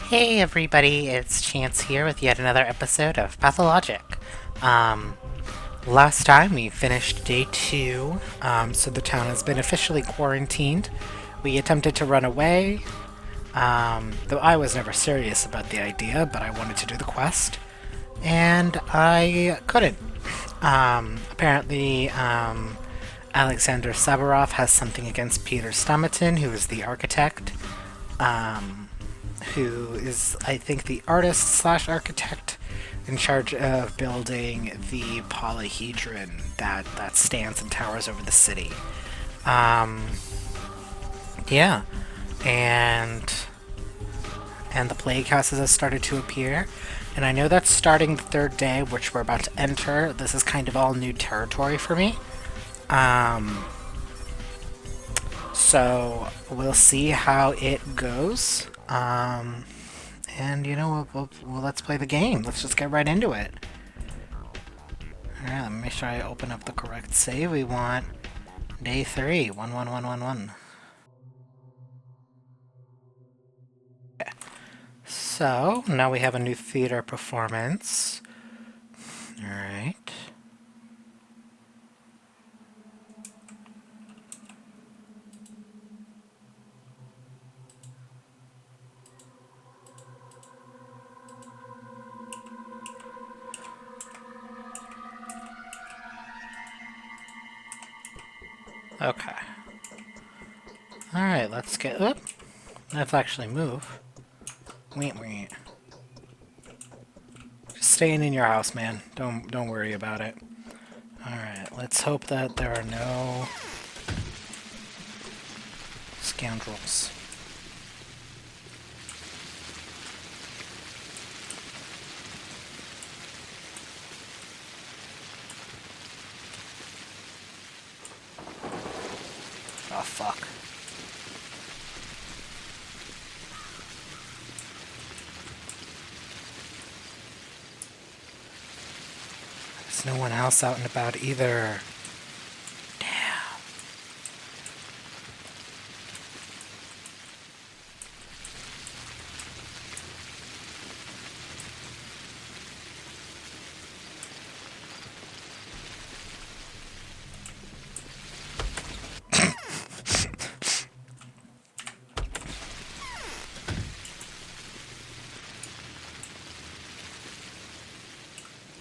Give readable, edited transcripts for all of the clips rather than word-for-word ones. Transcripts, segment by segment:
Hey everybody, it's Chance here with yet another episode of Pathologic. Um, Last time we finished day 2, so the town has been officially quarantined. We attempted to run away, though I was never serious about the idea, but I wanted to do the quest, and I couldn't. Apparently, Alexander Saburov has something against Peter Stomaton, who is the architect. Um, who is, I think, the artist slash architect in charge of building the polyhedron that stands and towers over the city. Um, yeah, and and the plague houses have started to appear. And I know that's starting the third day, which we're about to enter. This is kind of all new territory for me. Um, so we'll see how it goes. And well, let's play the game. Let's just get right into it. Alright, let me make sure I open up the correct save. We want day 3, 11111. Okay. So, now we have a new theater performance. Alright. Okay. Alright, let's get... Oop! Let's actually move. Wait. Just staying in your house, man. Don't worry about it. Alright, let's hope that there are no scoundrels. Oh, fuck. There's no one else out and about either. Damn.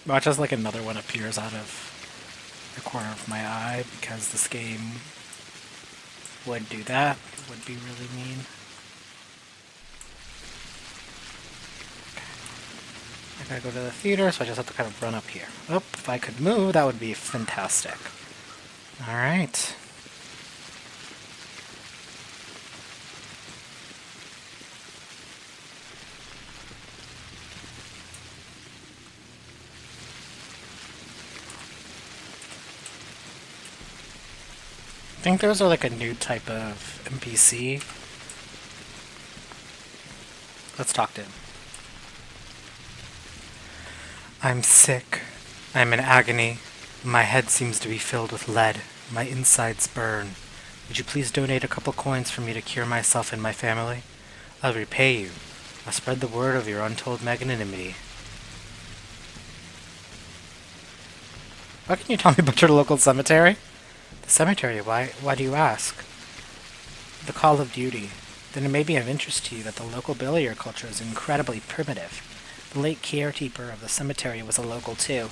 Watch as like another one appears out of the corner of my eye because this game would do that. It would be really mean. I gotta go to the theater, so I just have to kind of run up here. Oh, if I could move, that would be fantastic. Alright. I think those are like a new type of NPC. Let's talk to him. I'm sick. I'm in agony. My head seems to be filled with lead. My insides burn. Would you please donate a couple coins for me to cure myself and my family? I'll repay you. I'll spread the word of your untold magnanimity. What can you tell me about your local cemetery? The cemetery? Why do you ask? The call of duty. Then it may be of interest to you that the local burial culture is incredibly primitive. The late caretaker of the cemetery was a local too.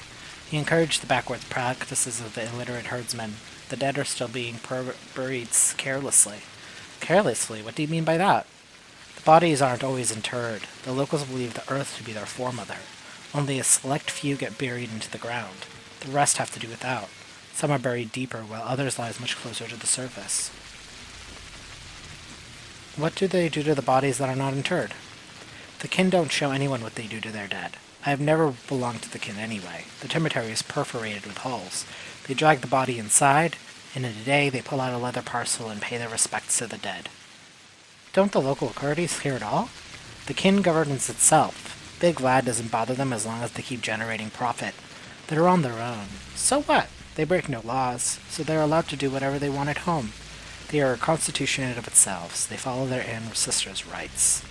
He encouraged the backward practices of the illiterate herdsmen. The dead are still being buried carelessly. Carelessly? What do you mean by that? The bodies aren't always interred. The locals believe the earth to be their foremother. Only a select few get buried into the ground. The rest have to do without. Some are buried deeper, while others lie much closer to the surface. What do they do to the bodies that are not interred? The kin don't show anyone what they do to their dead. I have never belonged to the kin anyway. The cemetery is perforated with holes. They drag the body inside, and in a day they pull out a leather parcel and pay their respects to the dead. Don't the local authorities care at all? The kin governs itself. Big lad doesn't bother them as long as they keep generating profit. They're on their own. So what? They break no laws, so they're allowed to do whatever they want at home. They are a constitution in and of themselves. They follow their ancestors' rights.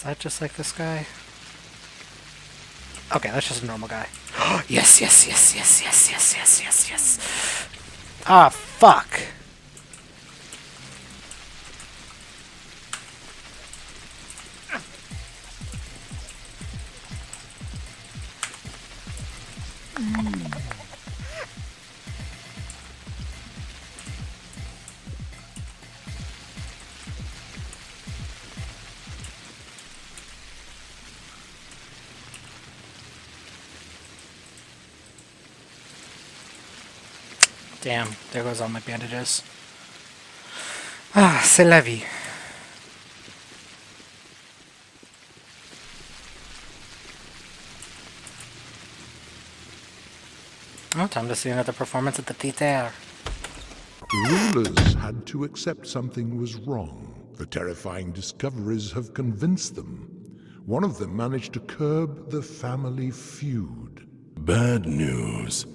Is that just like this guy? Okay, that's just a normal guy. Yes, yes, yes, yes, yes, yes, yes, yes, yes. Ah, fuck. Damn, there goes all my bandages. Ah, c'est la vie. Oh, time to see another performance at the theater. Rulers had to accept something was wrong. The terrifying discoveries have convinced them. One of them managed to curb the family feud. Bad news.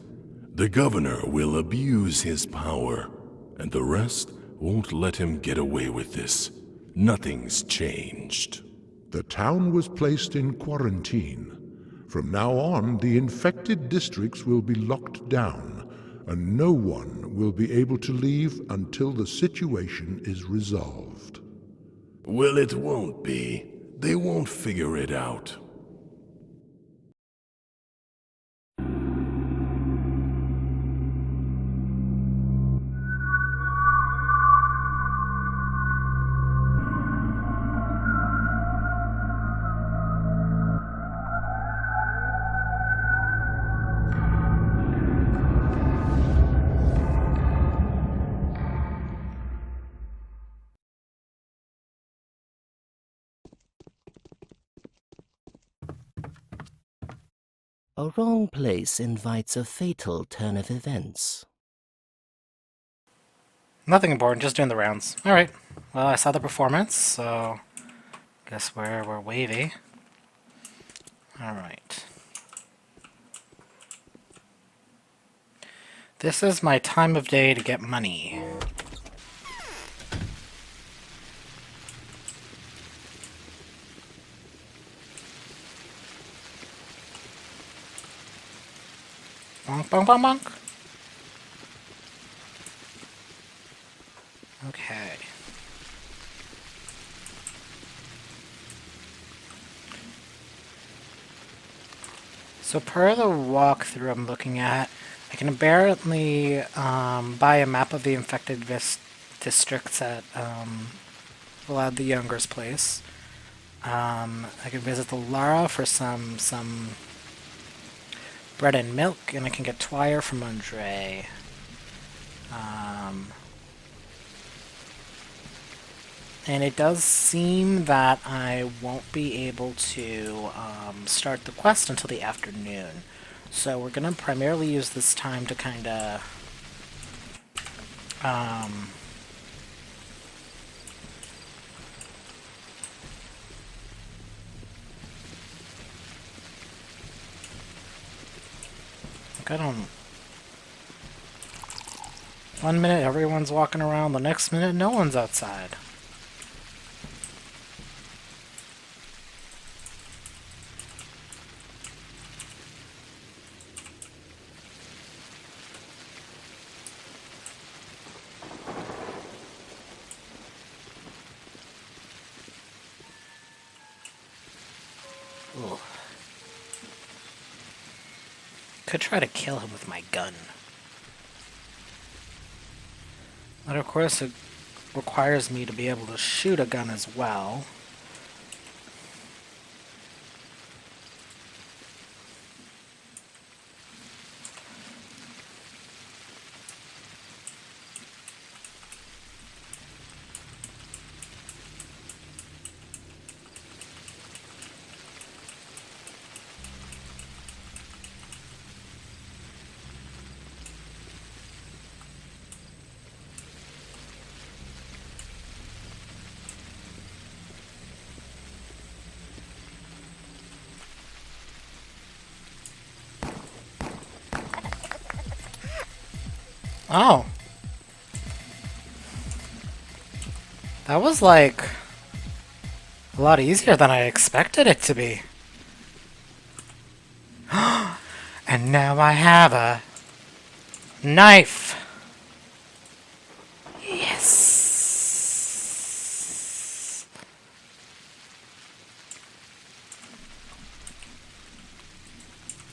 The governor will abuse his power, and the rest won't let him get away with this. Nothing's changed. The town was placed in quarantine. From now on, the infected districts will be locked down, and no one will be able to leave until the situation is resolved. Well, it won't be. They won't figure it out. A wrong place invites a fatal turn of events. Nothing important, just doing the rounds. Alright. Well, I saw the performance, so guess we're wavy. Alright. This is my time of day to get money. Bonk, bonk, bonk, bonk. Okay. So per the walkthrough I'm looking at, I can apparently buy a map of the infected districts at Vlad the Younger's place. I can visit the Lara for some bread and milk, and I can get Twire from Andre. And it does seem that I won't be able to start the quest until the afternoon. So we're going to primarily use this time to kind of I don't... One minute everyone's walking around, the next minute no one's outside. Ooh. Could try to kill him with my gun. But of course it requires me to be able to shoot a gun as well. Oh. That was like A lot easier than I expected it to be. And now I have a knife. Yes.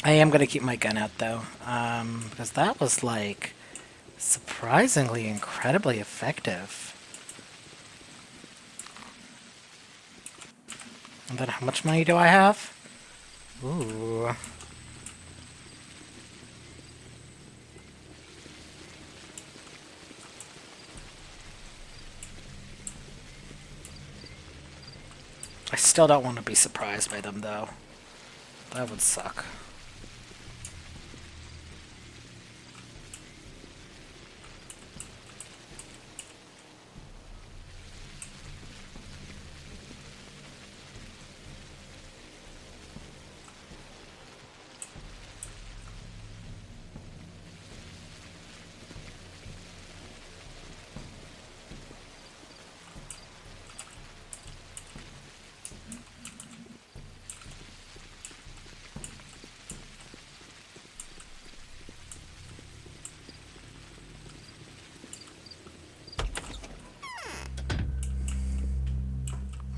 I am going to keep my gun out though, because that was like surprisingly incredibly effective. And then how much money do I have? Ooh. I still don't want to be surprised by them, though. That would suck.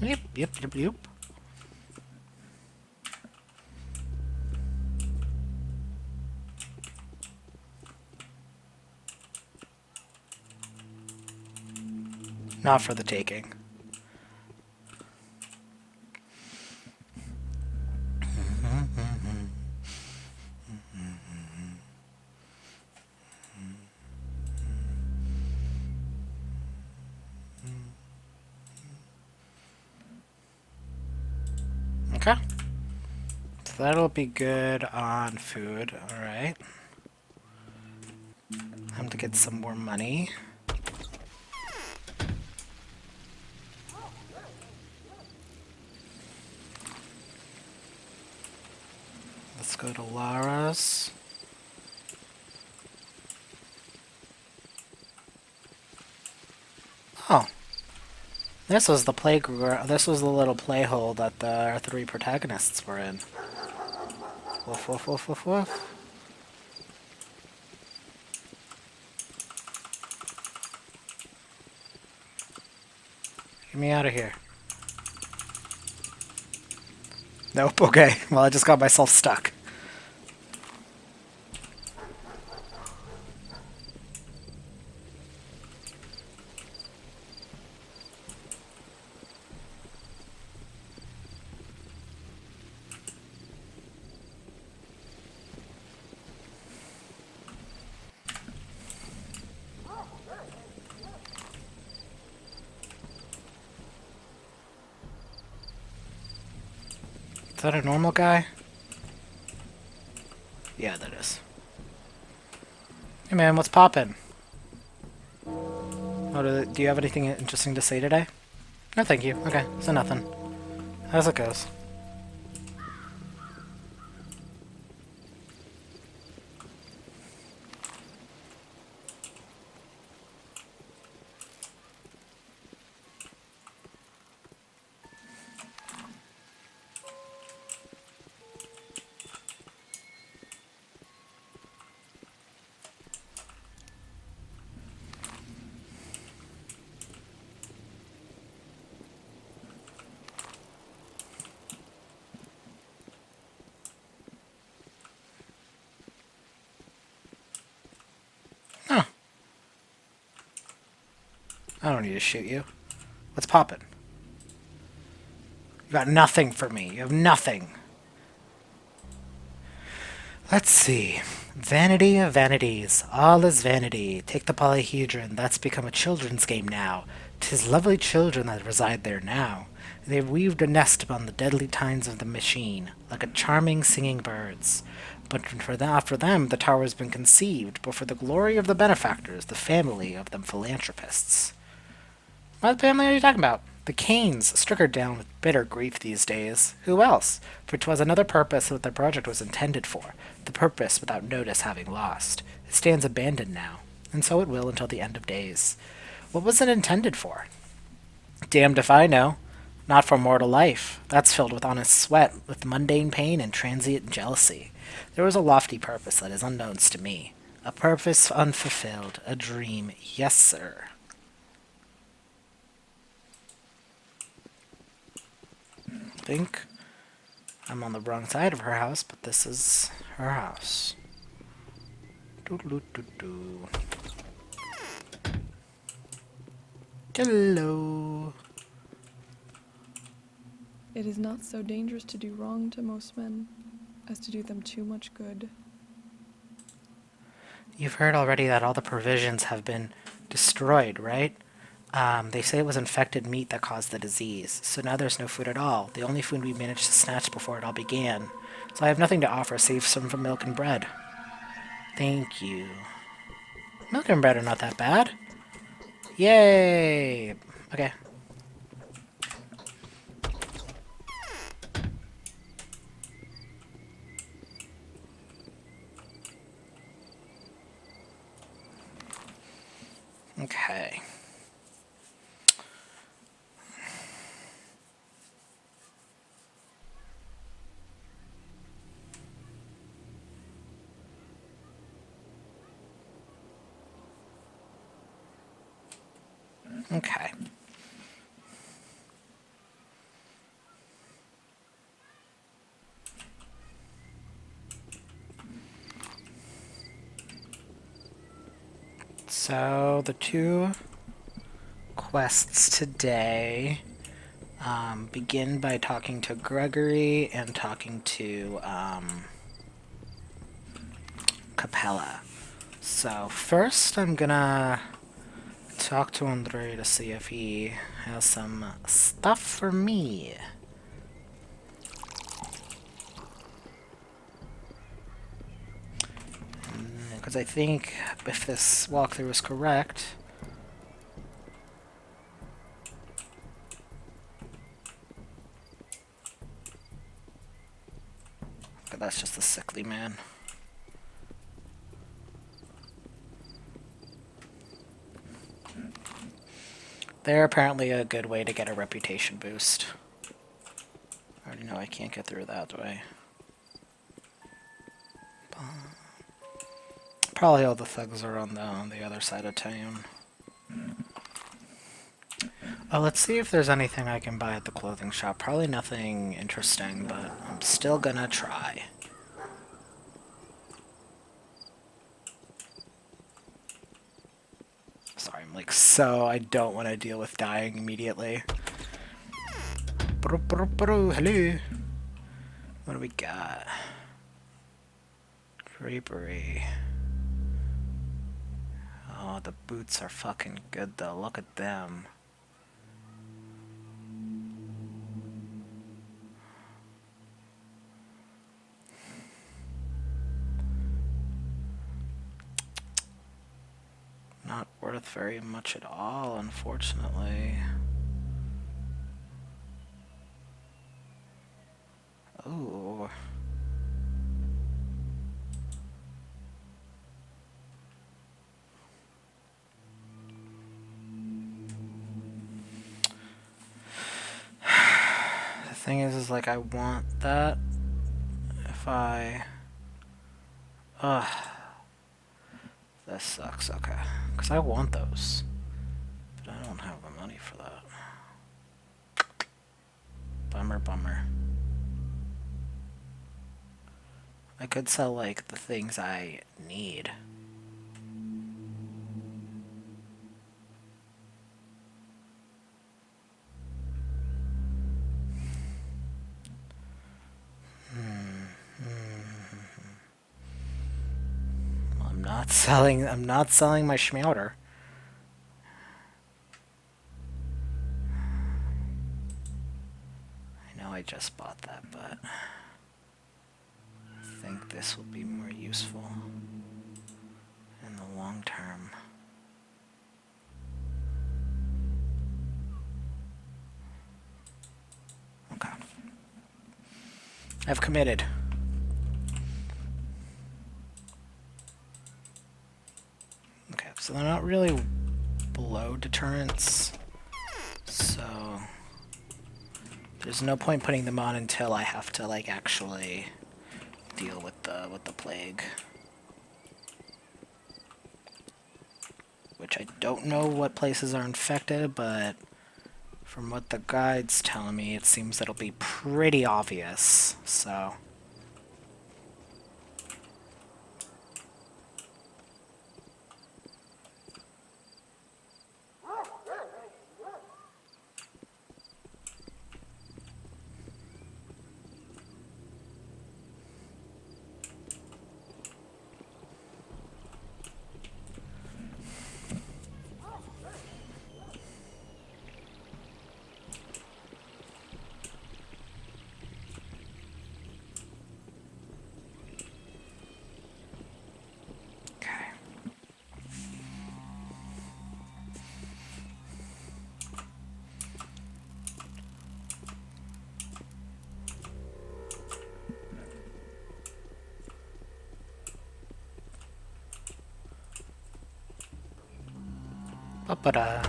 Yep, yep, yep, yep. Not for the taking. Okay. So that'll be good on food, alright. Time to get some more money. Let's go to Lara's. Oh. This was the playground. This was the little play hole that our three protagonists were in. Woof, woof, woof, woof, woof. Get me out of here. Nope, okay. Well, I just got myself stuck. Is that a normal guy? Yeah, that is. Hey man, what's poppin'? Oh, do you have anything interesting to say today? No, thank you. Okay, so nothing. As it goes. Huh. I don't need to shoot you. What's poppin'? You got nothing for me. You have nothing. Let's see. Vanity of vanities. All is vanity. Take the polyhedron. That's become a children's game now. 'Tis lovely children that reside there now. They've weaved a nest upon the deadly tines of the machine, like a charming singing birds. But for after them the tower has been conceived, but for the glory of the benefactors, the family of them philanthropists. What family are you talking about? The Canes, struck her down with bitter grief these days. Who else? For 'twas another purpose that the project was intended for, the purpose without notice having lost. It stands abandoned now, and so it will until the end of days. What was it intended for? Damned if I know. Not for mortal life. That's filled with honest sweat, with mundane pain and transient jealousy. There was a lofty purpose that is unknowns to me. A purpose unfulfilled, a dream, yes, sir. I think I'm on the wrong side of her house, but this is her house. Doo-doo-doo-doo. Hello. It is not so dangerous to do wrong to most men as to do them too much good. You've heard already that all the provisions have been destroyed, right? They say it was infected meat that caused the disease, so now there's no food at all. The only food we managed to snatch before it all began. So I have nothing to offer save some from milk and bread. Thank you. Milk and bread are not that bad. Yay! Okay. Okay. Okay. So the two quests today begin by talking to Gregory and talking to Capella. So first I'm gonna talk to Andre to see if he has some stuff for me. Because I think if this walkthrough is correct, but that's just a sickly man. They're apparently a good way to get a reputation boost. I already know I can't get through that way. Probably all the thugs are on the other side of town. Oh, let's see if there's anything I can buy at the clothing shop. Probably nothing interesting, but I'm still gonna try. Sorry, I'm like so I don't want to deal with dying immediately. Hello. What do we got? Drapery. Oh, the boots are fucking good though. Look at them. Not worth very much at all, unfortunately. Oh. The thing is like I want that if I... Ugh. This sucks, okay. Because I want those. But I don't have the money for that. Bummer, bummer. I could sell, like, the things I need. I'm not selling my schmouter. I know I just bought that, but I think this will be more useful in the long term. Okay. I've committed. Okay, so they're not really below deterrence. So There's no point putting them on until I have to, like, actually deal with the plague. Which I don't know what places are infected, but from what the guide's telling me, it seems that'll be pretty obvious, so... Ba-ba-da.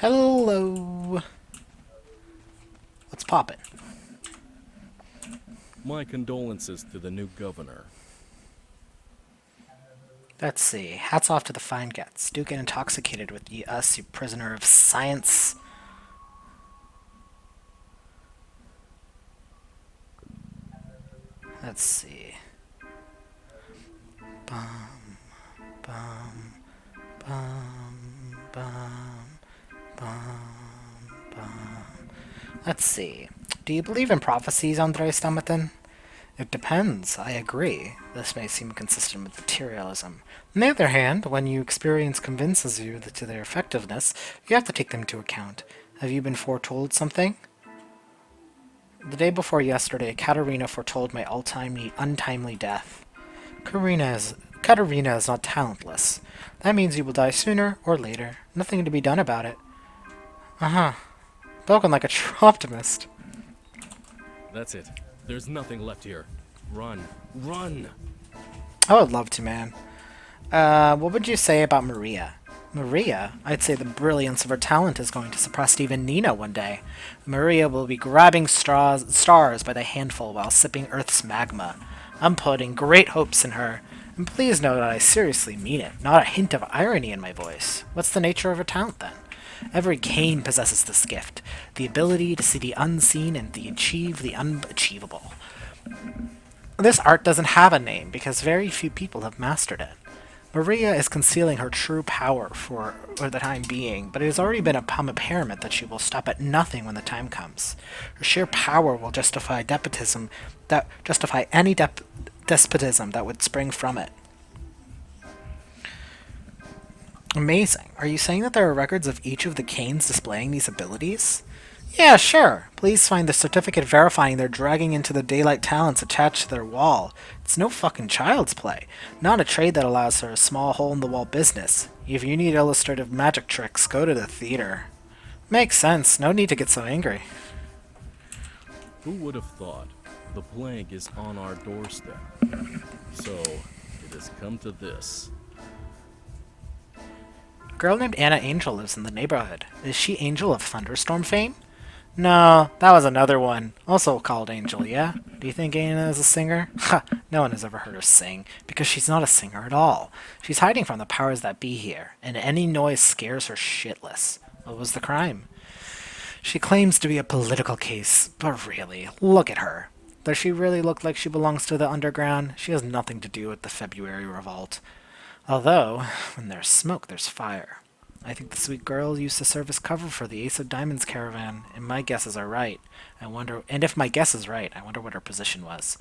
Hello. What's poppin'? My condolences to the new governor. Let's see. Hats off to the fine gets. Do get intoxicated with us, you prisoner of science. Let's see. Bum, bum, bum, bum, bum, bum. Let's see. Do you believe in prophecies, Andrei Stamatin? It depends, I agree. This may seem consistent with materialism. On the other hand, when your experience convinces you to their effectiveness, you have to take them into account. Have you been foretold something? The day before yesterday, Katerina foretold my untimely death. Katerina is not talentless. That means you will die sooner or later. Nothing to be done about it. Uh-huh. Spoken like a true optimist. That's it. There's nothing left here. Run. Run! I would love to, man. What would you say about Maria? Maria? I'd say the brilliance of her talent is going to suppress even Nina one day. Maria will be grabbing stars by the handful while sipping Earth's magma. I'm putting great hopes in her. And please know that I seriously mean it, not a hint of irony in my voice. What's the nature of her talent, then? Every Cain possesses this gift, the ability to see the unseen and to achieve the unachievable. This art doesn't have a name because very few people have mastered it. Maria is concealing her true power for the time being, but it has already become apparent that she will stop at nothing when the time comes. Her sheer power will justify any despotism that would spring from it. Amazing. Are you saying that there are records of each of the Canes displaying these abilities? Yeah, sure. Please find the certificate verifying their dragging into the daylight talents attached to their wall. It's no fucking child's play. Not a trade that allows for a small hole-in-the-wall business. If you need illustrative magic tricks, go to the theater. Makes sense. No need to get so angry. Who would have thought? The plague is on our doorstep. So, it has come to this. A girl named Anna Angel lives in the neighborhood. Is she Angel of Thunderstorm fame? No, that was another one. Also called Angel, yeah? Do you think Anna is a singer? Ha! No one has ever heard her sing, because she's not a singer at all. She's hiding from the powers that be here, and any noise scares her shitless. What was the crime? She claims to be a political case, but really, look at her. Does she really look like she belongs to the underground? She has nothing to do with the February revolt. Although, when there's smoke, there's fire. I think the sweet girl used to serve as cover for the Ace of Diamonds caravan, and my guesses are right. If my guess is right, I wonder what her position was.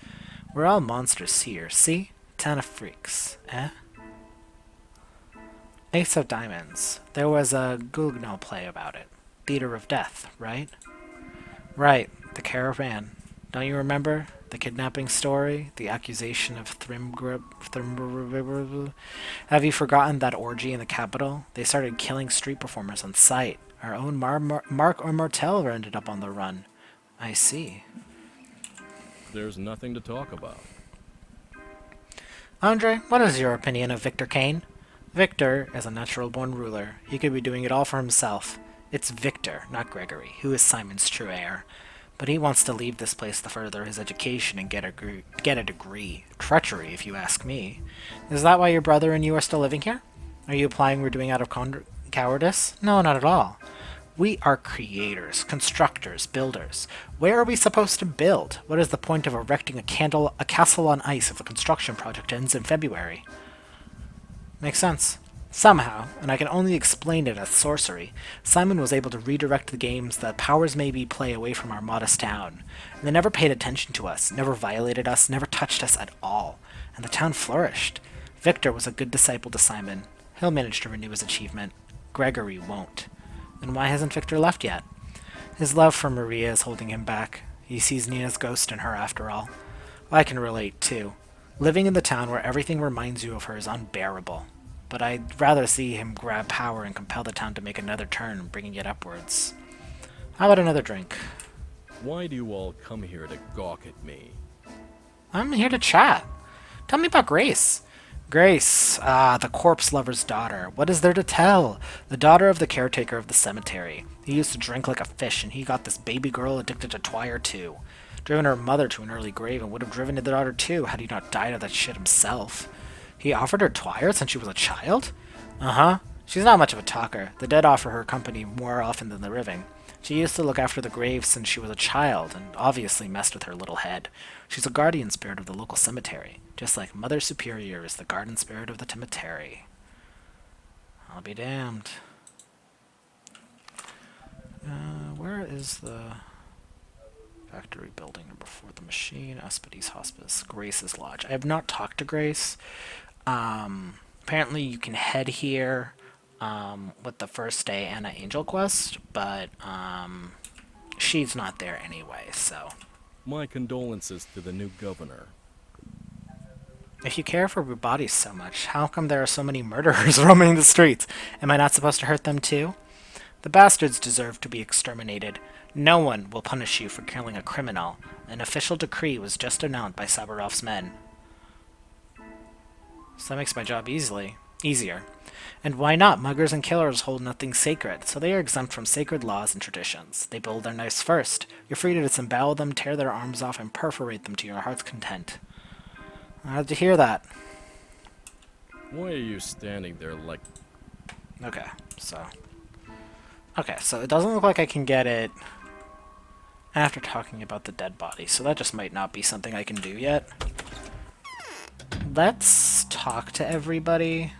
We're all monsters here, see? Ton of freaks, eh? Ace of Diamonds. There was a Guggenheim play about it. Theater of Death, right? Right, the caravan. Don't you remember? The kidnapping story? The accusation of Have you forgotten that orgy in the capital? They started killing street performers on sight. Our own Mark or Martel ended up on the run. I see. There's nothing to talk about. Andre, what is your opinion of Victor Kane? Victor is a natural-born ruler. He could be doing it all for himself. It's Victor, not Gregory, who is Simon's true heir. But he wants to leave this place to further his education and get a degree. Treachery, if you ask me. Is that why your brother and you are still living here? Are you implying we're doing out of cowardice? No, not at all. We are creators, constructors, builders. Where are we supposed to build? What is the point of erecting a castle on ice if a construction project ends in February? Makes sense. Somehow, and I can only explain it as sorcery, Simon was able to redirect the games that powers may be play away from our modest town. And they never paid attention to us, never violated us, never touched us at all. And the town flourished. Victor was a good disciple to Simon. He'll manage to renew his achievement. Gregory won't. Then why hasn't Victor left yet? His love for Maria is holding him back. He sees Nina's ghost in her after all. I can relate, too. Living in the town where everything reminds you of her is unbearable. But I'd rather see him grab power and compel the town to make another turn, bringing it upwards. How about another drink? Why do you all come here to gawk at me? I'm here to chat. Tell me about Grace. Grace, the corpse lover's daughter. What is there to tell? The daughter of the caretaker of the cemetery. He used to drink like a fish, and he got this baby girl addicted to Twire too. Driven her mother to an early grave, and would have driven the daughter too had he not died of that shit himself. He offered her Twire since she was a child? Uh-huh. She's not much of a talker. The dead offer her company more often than the living. She used to look after the graves since she was a child, and obviously messed with her little head. She's a guardian spirit of the local cemetery, just like Mother Superior is the guardian spirit of the cemetery. I'll be damned. Where is the factory building number 4? The machine, Aspides Hospice, Grace's Lodge. I have not talked to Grace. Apparently you can head here with the first day and an angel quest, but she's not there anyway, so. My condolences to the new governor. If you care for bodies so much, how come there are so many murderers roaming the streets? Am I not supposed to hurt them too? The bastards deserve to be exterminated. No one will punish you for killing a criminal. An official decree was just announced by Sabarov's men. So that makes my job easier. And why not? Muggers and killers hold nothing sacred, so they are exempt from sacred laws and traditions. They build their knives first. You're free to disembowel them, tear their arms off, and perforate them to your heart's content. I had to hear that. Why are you standing there like... Okay, so it doesn't look like I can get it after talking about the dead body, so that just might not be something I can do yet. Let's talk to everybody,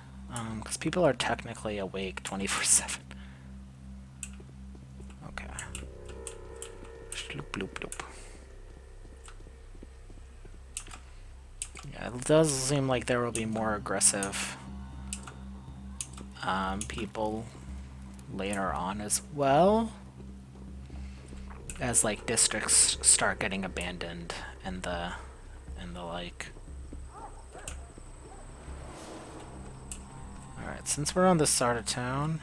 because people are technically awake 24/7. Okay. Shloop, bloop, bloop. Yeah, it does seem like there will be more aggressive people later on as well, as like districts start getting abandoned and the like. Alright, since we're on this side of town,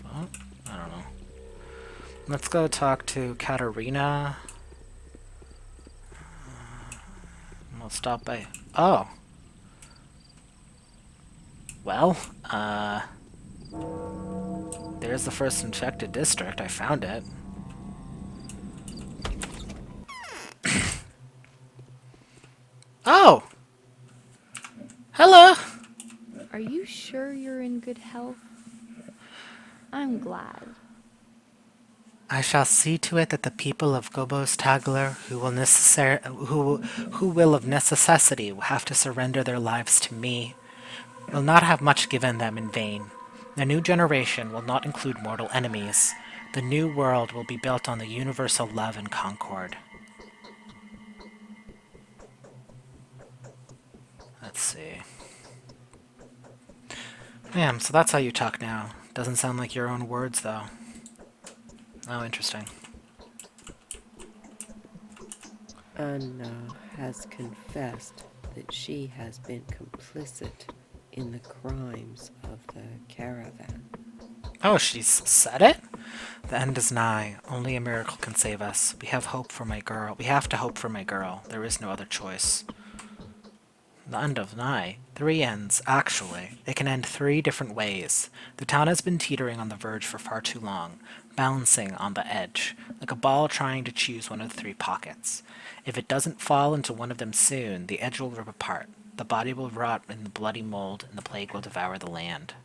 so, I don't know. Let's go talk to Katerina. We'll stop by. Oh. Well, there's the first infected district. I found it. Oh! Hello! Are you sure you're in good health? I'm glad. I shall see to it that the people of Gobos Tagler, who will of necessity have to surrender their lives to me, will not have much given them in vain. The new generation will not include mortal enemies. The new world will be built on the universal love and concord. Let's see. Damn, so that's how you talk now. Doesn't sound like your own words, though. Oh, interesting. Anna has confessed that she has been complicit in the crimes of the caravan. Oh, she's said it? The end is nigh. Only a miracle can save us. We have hope for my girl. We have to hope for my girl. There is no other choice. The end of nigh. 3 ends, actually. It can end 3 different ways. The town has been teetering on the verge for far too long, balancing on the edge, like a ball trying to choose one of the 3 pockets. If it doesn't fall into one of them soon, the edge will rip apart. The body will rot in the bloody mold, and the plague will devour the land.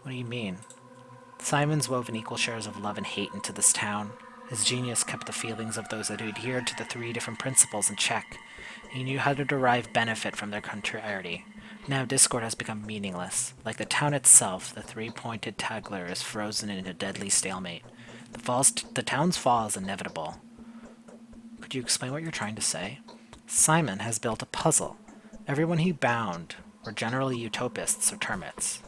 What do you mean? Simon's woven equal shares of love and hate into this town. His genius kept the feelings of those that adhered to the 3 different principles in check. He knew how to derive benefit from their contrariety. Now discord has become meaningless. Like the town itself, the 3-pointed tagler is frozen in a deadly stalemate. The town's fall is inevitable. Could you explain what you're trying to say? Simon has built a puzzle. Everyone he bound were generally utopists or termites.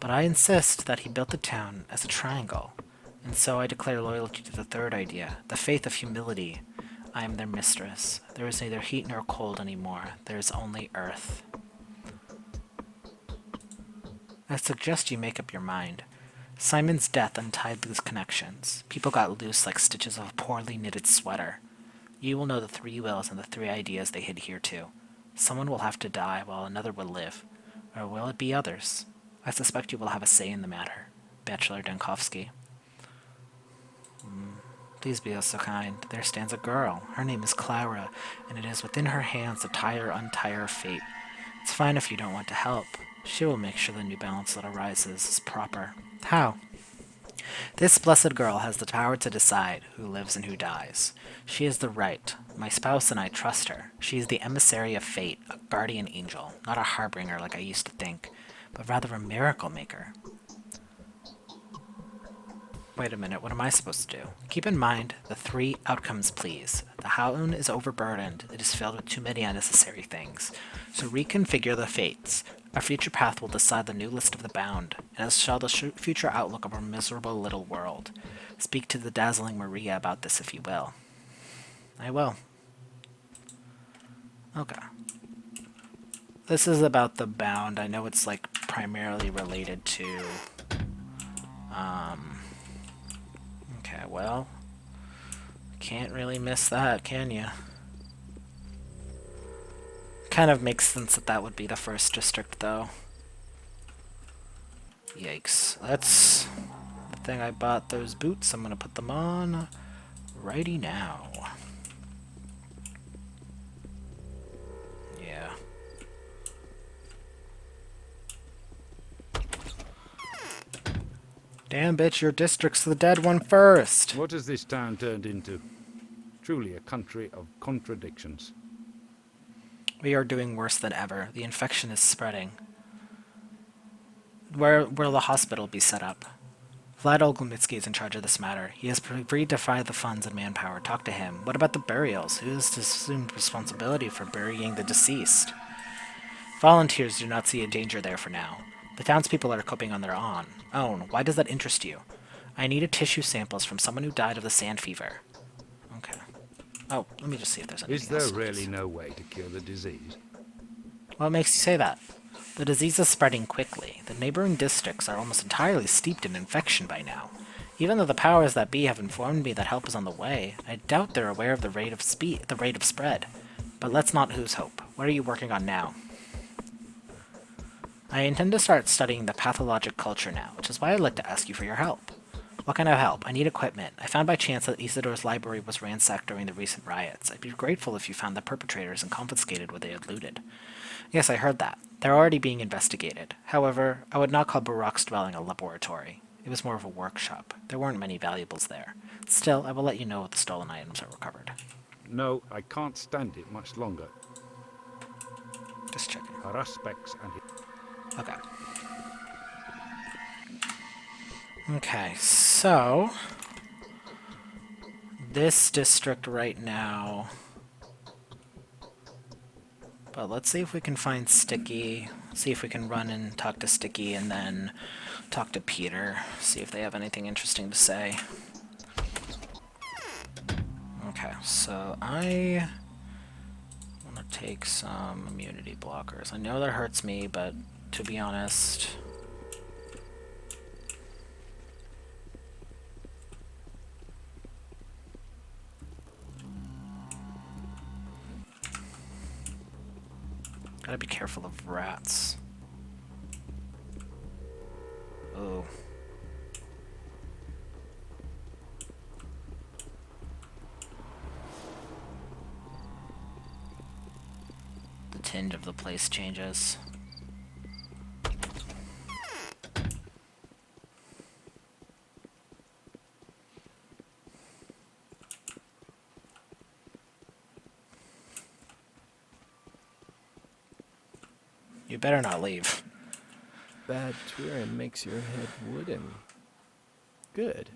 But I insist that he built the town as a triangle, and so I declare loyalty to the 3rd idea, the faith of humility. I am their mistress. There is neither heat nor cold anymore. There is only earth. I suggest you make up your mind. Simon's death untied these connections. People got loose like stitches of a poorly knitted sweater. You will know the 3 wills and the 3 ideas they adhere to. Someone will have to die while another will live. Or will it be others? I suspect you will have a say in the matter. Bachelor Denkovsky. Please be so kind. There stands a girl. Her name is Clara, and it is within her hands to tie or untie her fate. It's fine if you don't want to help. She will make sure the new balance that arises is proper. How? This blessed girl has the power to decide who lives and who dies. She is the right. My spouse and I trust her. She is the emissary of fate, a guardian angel, not a harbinger like I used to think, but rather a miracle maker. Wait a minute, what am I supposed to do? Keep in mind the 3 outcomes, please. The Hound is overburdened. It is filled with too many unnecessary things. So reconfigure the fates. Our future path will decide the new list of the bound, and as shall the future outlook of our miserable little world. Speak to the dazzling Maria about this if you will. I will. Okay. This is about the bound. I know it's like primarily related to okay, well, can't really miss that, can you? Kind of makes sense that that would be the 1st district, though. Yikes. That's the thing I bought those boots. I'm gonna put them on righty now. Yeah. Damn, bitch, your district's the dead one first. What has this town turned into? Truly a country of contradictions. We are doing worse than ever. The infection is spreading. Where will the hospital be set up? Vlad Olgomitsky is in charge of this matter. He has agreed to provide the funds and manpower. Talk to him. What about the burials? Who has assumed responsibility for burying the deceased? Volunteers do not see a danger there for now. The townspeople are coping on their own. Why does that interest you? I needed tissue samples from someone who died of the sand fever. Okay. Oh, let me just see if there's anything else. Is there really no way to cure the disease? What makes you say that? The disease is spreading quickly. The neighboring districts are almost entirely steeped in infection by now. Even though the powers that be have informed me that help is on the way, I doubt they're aware of the rate of spread. But let's not lose hope. What are you working on now? I intend to start studying the pathologic culture now, which is why I'd like to ask you for your help. What kind of help? I need equipment. I found by chance that Isidore's library was ransacked during the recent riots. I'd be grateful if you found the perpetrators and confiscated what they had looted. Yes, I heard that. They're already being investigated. However, I would not call Barak's dwelling a laboratory. It was more of a workshop. There weren't many valuables there. Still, I will let you know if the stolen items are recovered. No, I can't stand it much longer. Just checking. Haraspeks and... Okay. Okay, so... this district right now... But let's see if we can find Sticky, see if we can run and talk to Sticky, and then talk to Peter, see if they have anything interesting to say. Okay, so I want to take some immunity blockers. I know that hurts me, but to be honest... Gotta be careful of rats. Oh. The tinge of the place changes. You better not leave. Bad Turin makes your head wooden. Good.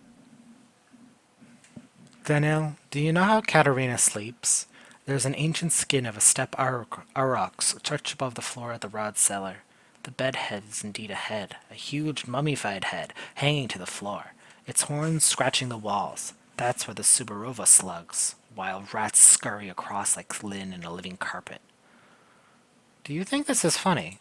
Daniel, do you know how Katerina sleeps? There's an ancient skin of a steppe aurochs stretched above the floor of the rod cellar. The bed head is indeed a head, a huge mummified head, hanging to the floor, its horns scratching the walls. That's where the Subarova slugs, while rats scurry across like linen in a living carpet. Do you think this is funny?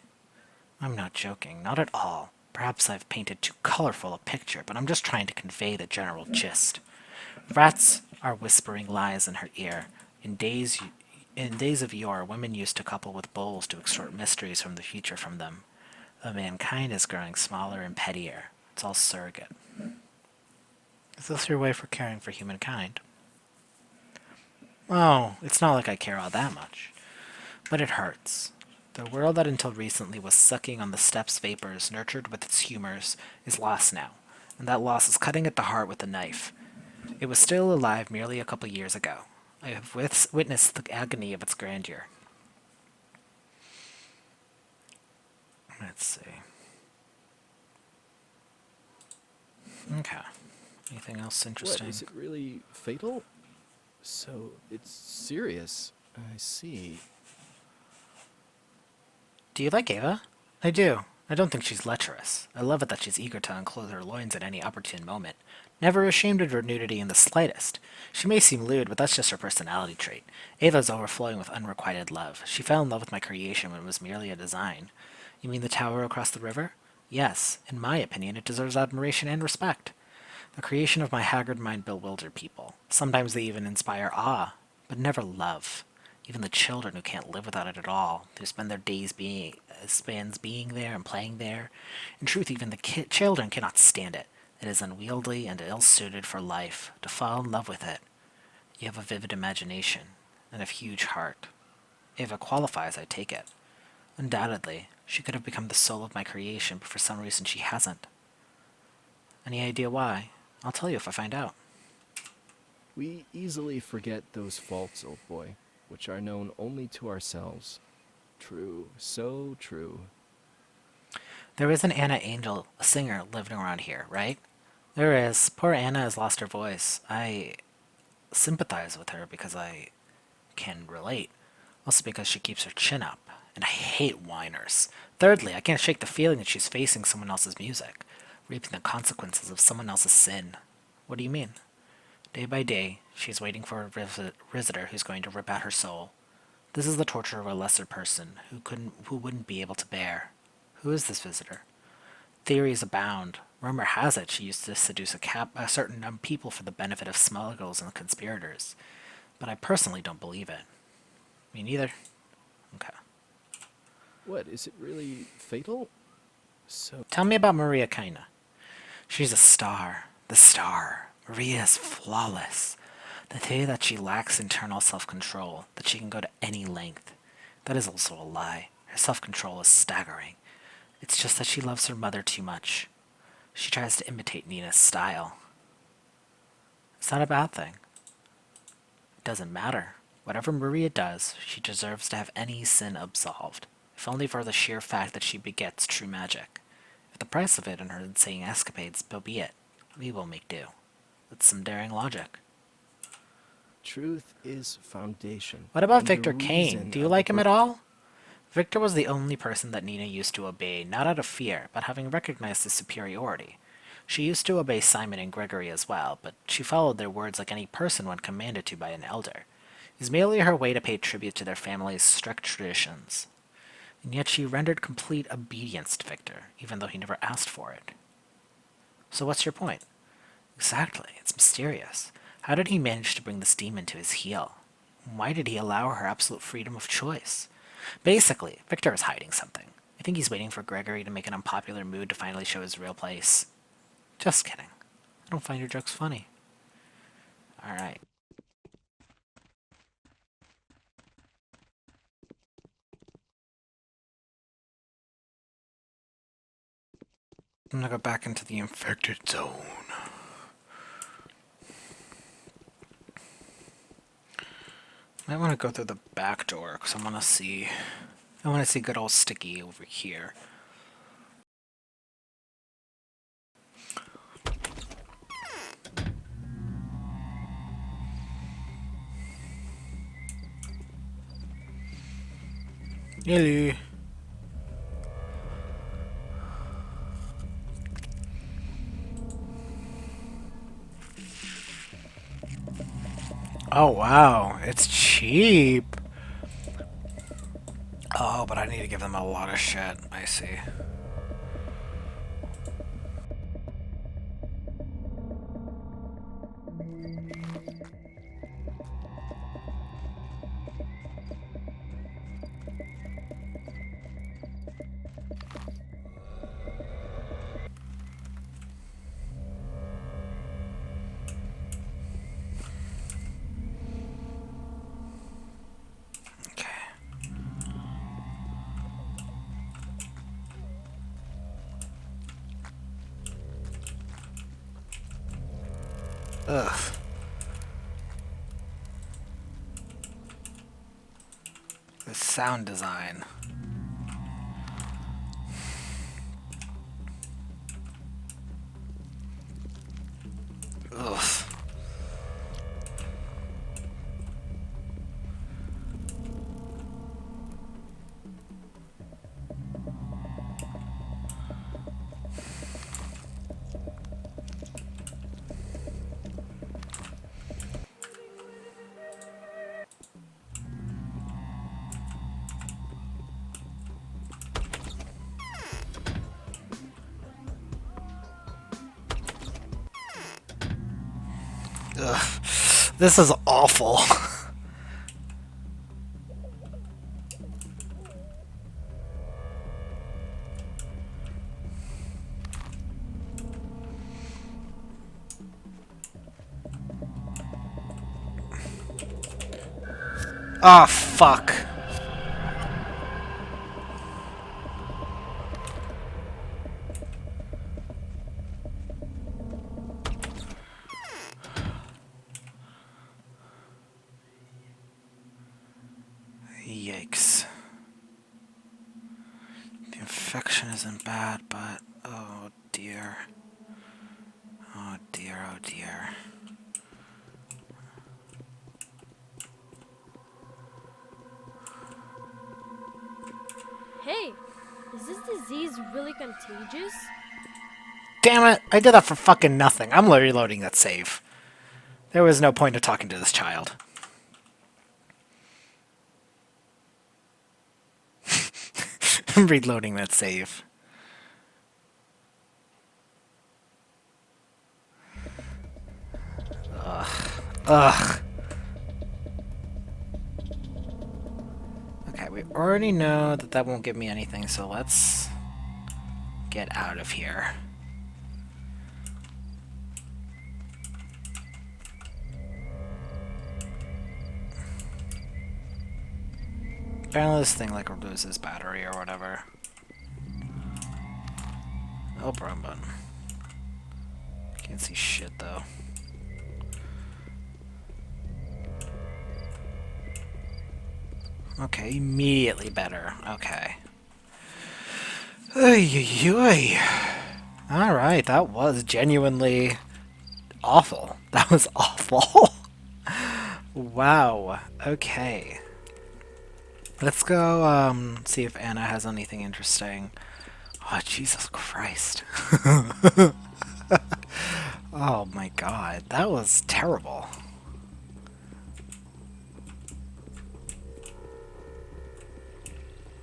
I'm not joking, not at all. Perhaps I've painted too colorful a picture, but I'm just trying to convey the general gist. Rats are whispering lies in her ear. In days of yore, women used to couple with bulls to extort mysteries from the future from them. But mankind is growing smaller and pettier. It's all surrogate. Is this your way for caring for humankind? Oh, it's not like I care all that much. But it hurts. The world that until recently was sucking on the steppe's vapors, nurtured with its humors, is lost now, and that loss is cutting at the heart with a knife. It was still alive merely a couple years ago. I have witnessed the agony of its grandeur. Let's see. Okay. Anything else interesting? What, is it really fatal? So, it's serious. I see. Do you like Ava? I do. I don't think she's lecherous. I love it that she's eager to unclothe her loins at any opportune moment. Never ashamed of her nudity in the slightest. She may seem lewd, but that's just her personality trait. Ava's overflowing with unrequited love. She fell in love with my creation when it was merely a design. You mean the tower across the river? Yes. In my opinion, it deserves admiration and respect. The creation of my haggard mind bewildered people. Sometimes they even inspire awe, but never love. Even the children who can't live without it at all, who spend their days spans being there and playing there. In truth, even the children cannot stand it. It is unwieldy and ill-suited for life. To fall in love with it, you have a vivid imagination and a huge heart. Ava qualifies, I take it. Undoubtedly, she could have become the soul of my creation, but for some reason she hasn't. Any idea why? I'll tell you if I find out. We easily forget those faults, old boy, which are known only to ourselves. True, so true. There is an Anna Angel, a singer, living around here, right? There is. Poor Anna has lost her voice. I sympathize with her because I can relate. Also because she keeps her chin up. And I hate whiners. Thirdly, I can't shake the feeling that she's facing someone else's music, reaping the consequences of someone else's sin. What do you mean? Day by day, she's waiting for a visitor who's going to rip out her soul. This is the torture of a lesser person who wouldn't be able to bear. Who is this visitor? Theories abound. Rumor has it she used to seduce a certain number of people for the benefit of smugglers and conspirators. But I personally don't believe it. Me neither. Okay. What, is it really fatal? So... Tell me about Maria Kaina. She's a star. The star. Maria is flawless. They tell you that she lacks internal self-control, that she can go to any length. That is also a lie. Her self-control is staggering. It's just that she loves her mother too much. She tries to imitate Nina's style. It's not a bad thing. It doesn't matter. Whatever Maria does, she deserves to have any sin absolved, if only for the sheer fact that she begets true magic. If the price of it and her insane escapades, so be it. We will make do. It's some daring logic. Truth is foundation. What about and the Victor Kane? reason Do you of like the him at all? Victor was the only person that Nina used to obey, not out of fear, but having recognized his superiority. She used to obey Simon and Gregory as well, but she followed their words like any person when commanded to by an elder. It was merely her way to pay tribute to their family's strict traditions. And yet she rendered complete obedience to Victor, even though he never asked for it. So what's your point? Exactly, it's mysterious. How did he manage to bring this demon to his heel? Why did he allow her absolute freedom of choice? Basically, Victor is hiding something. I think he's waiting for Gregory to make an unpopular mood to finally show his real place. Just kidding. I don't find your jokes funny. Alright. I'm gonna go back into the infected zone. I want to go through the back door because I want to see good old Sticky over here. Hello. Oh wow, it's cheap. Oh, but I need to give them a lot of shit. I see. Ugh. The sound design. Ugh. Ugh. This is awful. Ah, oh, fuck. Yikes. The infection isn't bad, but oh dear. Oh dear, oh dear. Hey, is this disease really contagious? Damn it! I did that for fucking nothing. I'm reloading that save. There was no point of talking to this child. I'm reloading that save. Ugh. Ugh. Okay, we already know that that won't give me anything, so let's get out of here. Apparently this thing like loses battery or whatever. Oh, wrong button. Can't see shit though. Okay, immediately better. Okay. Oy. Alright, that was genuinely awful. That was awful. Wow. Okay. Let's go, see if Anna has anything interesting. Oh, Jesus Christ. Oh my god, that was terrible.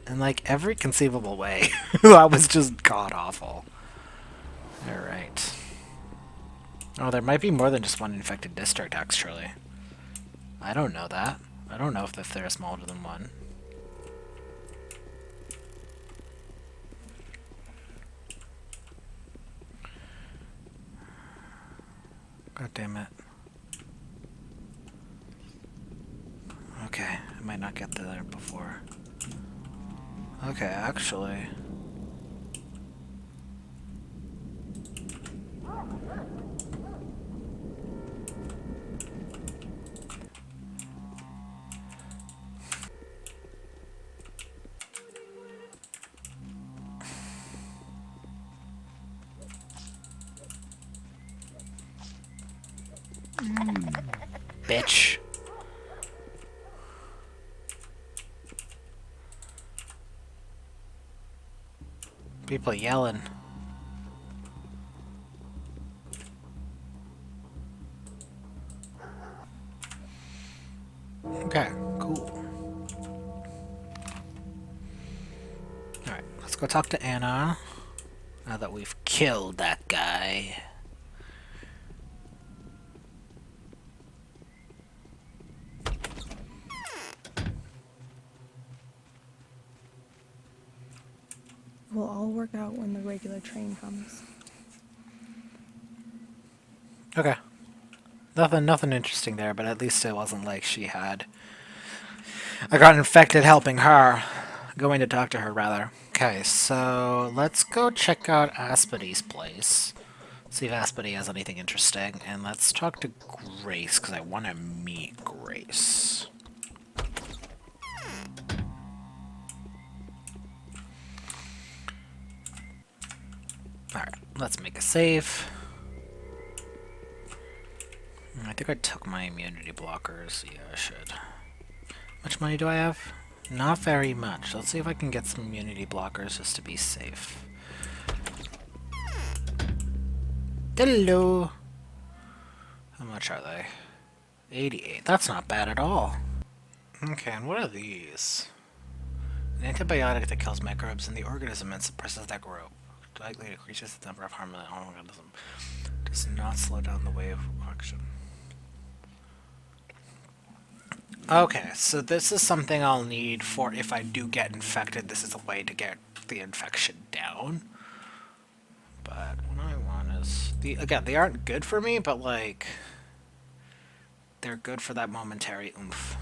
In like every conceivable way. That was just god-awful. Alright. Oh, there might be more than just one infected district, actually. I don't know that. I don't know if there's more than one. God damn it. Okay, I might not get there before. Okay, actually. Bitch. People yelling. Okay, cool. Alright, let's go talk to Anna. Now that we've killed that guy. We'll all work out when the regular train comes. Okay. Nothing interesting there, but at least it wasn't like she had... I got infected helping her. Going to talk to her, rather. Okay, so let's go check out Aspidy's place. See if Aspity has anything interesting. And let's talk to Grace, because I want to meet Grace. Alright, let's make a save. I think I took my immunity blockers. Yeah, I should. How much money do I have? Not very much. Let's see if I can get some immunity blockers just to be safe. Hello! How much are they? 88. That's not bad at all. Okay, and what are these? An antibiotic that kills microbes in the organism and suppresses their growth. Likely decreases the number of harmful organisms. Does not slow down the wave of action. Okay, so this is something I'll need for if I do get infected. This is a way to get the infection down. But what I want is... Again, they aren't good for me, but like... They're good for that momentary oomph.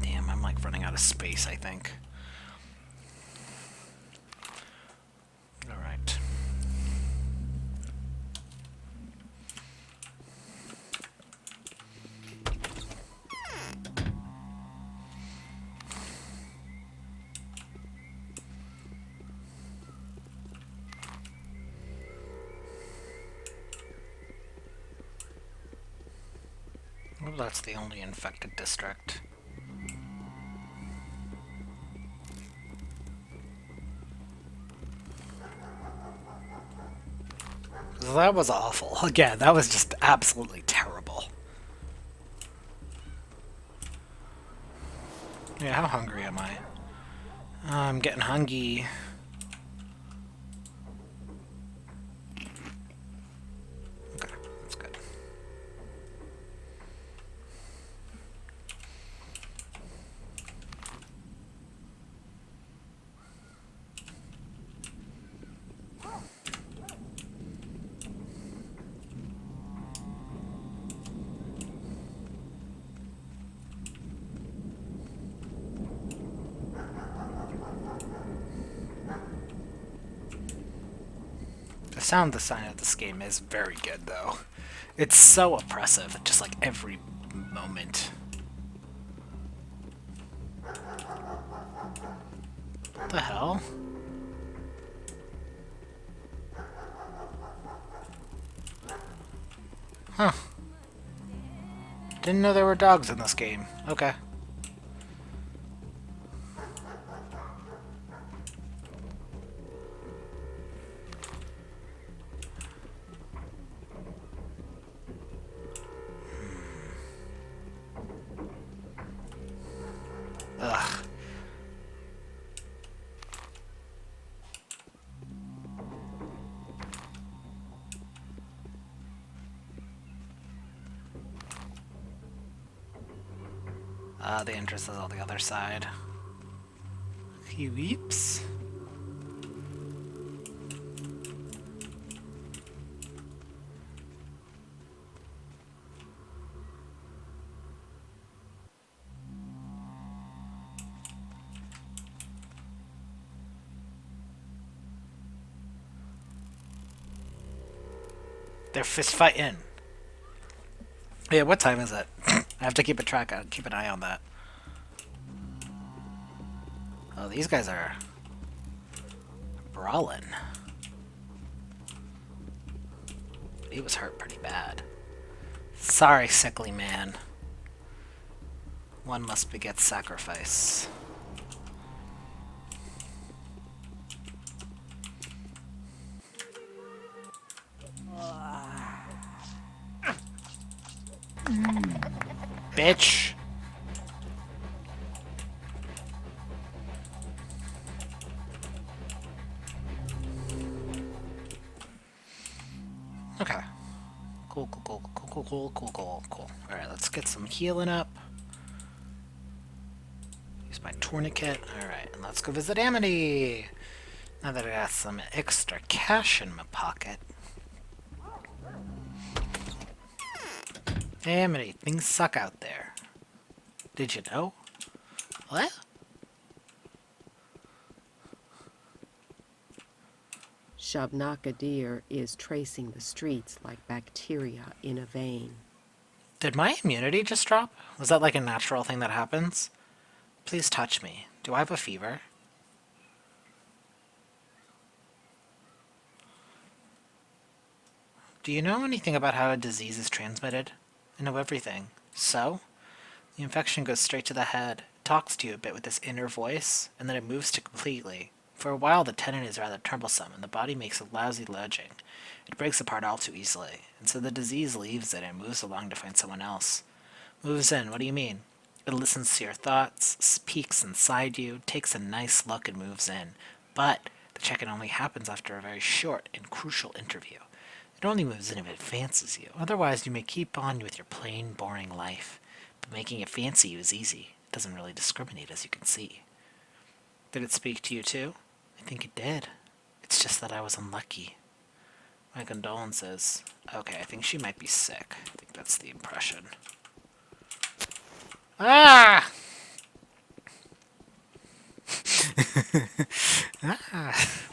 Damn, I'm like running out of space, I think. Alright. Well, that's the only infected district. That was awful. Again, that was just absolutely terrible. Yeah, how hungry am I? I'm getting hungry. Okay, that's good. The sound design of this game is very good, though. It's so oppressive, just like every moment. What the hell? Huh. Didn't know there were dogs in this game. Okay. Ugh. The entrance is on the other side. He weeps. They're fist fighting. Yeah, what time is it? I have to keep an eye on that. Oh, these guys are brawling. He was hurt pretty bad. Sorry, sickly man. One must beget sacrifice. Bitch! Okay. Cool. Alright, let's get some healing up. Use my tourniquet. Alright, and let's go visit Amity! Now that I got some extra cash in my pocket. Amity, things suck out there. Did you know? What? Shabnaka deer is tracing the streets like bacteria in a vein. Did my immunity just drop? Was that like a natural thing that happens? Please touch me. Do I have a fever? Do you know anything about how a disease is transmitted? I know everything. So? The infection goes straight to the head, talks to you a bit with this inner voice, and then it moves to completely. For a while the tendon is rather troublesome, and the body makes a lousy lodging. It breaks apart all too easily, and so the disease leaves it and moves along to find someone else. Moves in, what do you mean? It listens to your thoughts, peeks inside you, takes a nice look and moves in. But the check-in only happens after a very short and crucial interview. It only moves in if it fancies you. Otherwise, you may keep on with your plain, boring life. But making it fancy you is easy. It doesn't really discriminate, as you can see. Did it speak to you, too? I think it did. It's just that I was unlucky. My condolences. Okay, I think she might be sick. I think that's the impression. Ah! Ah!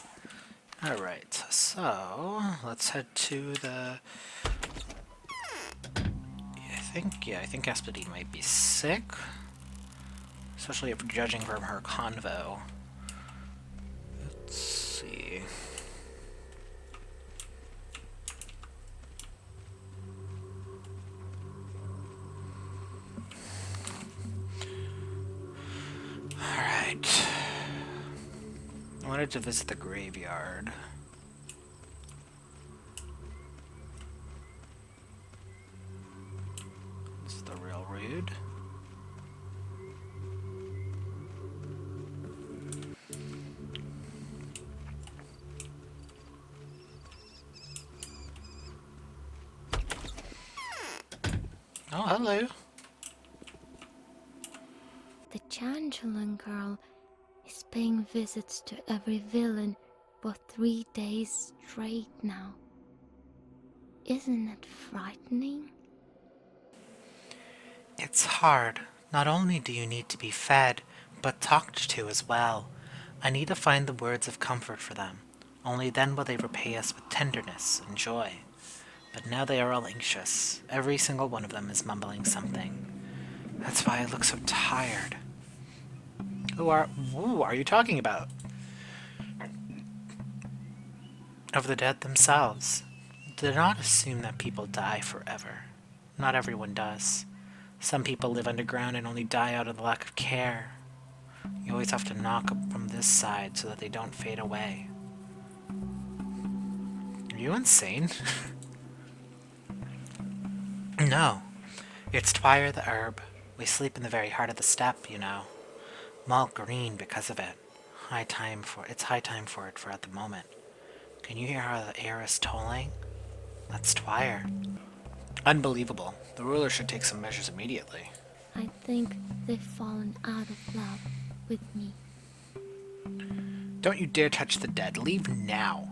Alright, so let's head to the... I think Aspidine might be sick. Especially if judging from her convo. Let's see... Alright. I wanted to visit the graveyard. This is the real rude. Oh, hello. The Changeling girl is paying visits to every villain for 3 days straight now. Isn't it frightening? It's hard. Not only do you need to be fed, but talked to as well. I need to find the words of comfort for them. Only then will they repay us with tenderness and joy. But now they are all anxious. Every single one of them is mumbling something. That's why I look so tired. Who are you talking about? Of the dead themselves. Do not assume that people die forever. Not everyone does. Some people live underground and only die out of the lack of care. You always have to knock from this side so that they don't fade away. Are you insane? No. It's Twire the herb. We sleep in the very heart of the steppe, you know. Malt green because of it. It's high time for it at the moment. Can you hear how the air is tolling? That's Twire. Unbelievable. The ruler should take some measures immediately. I think they've fallen out of love with me. Don't you dare touch the dead. Leave now.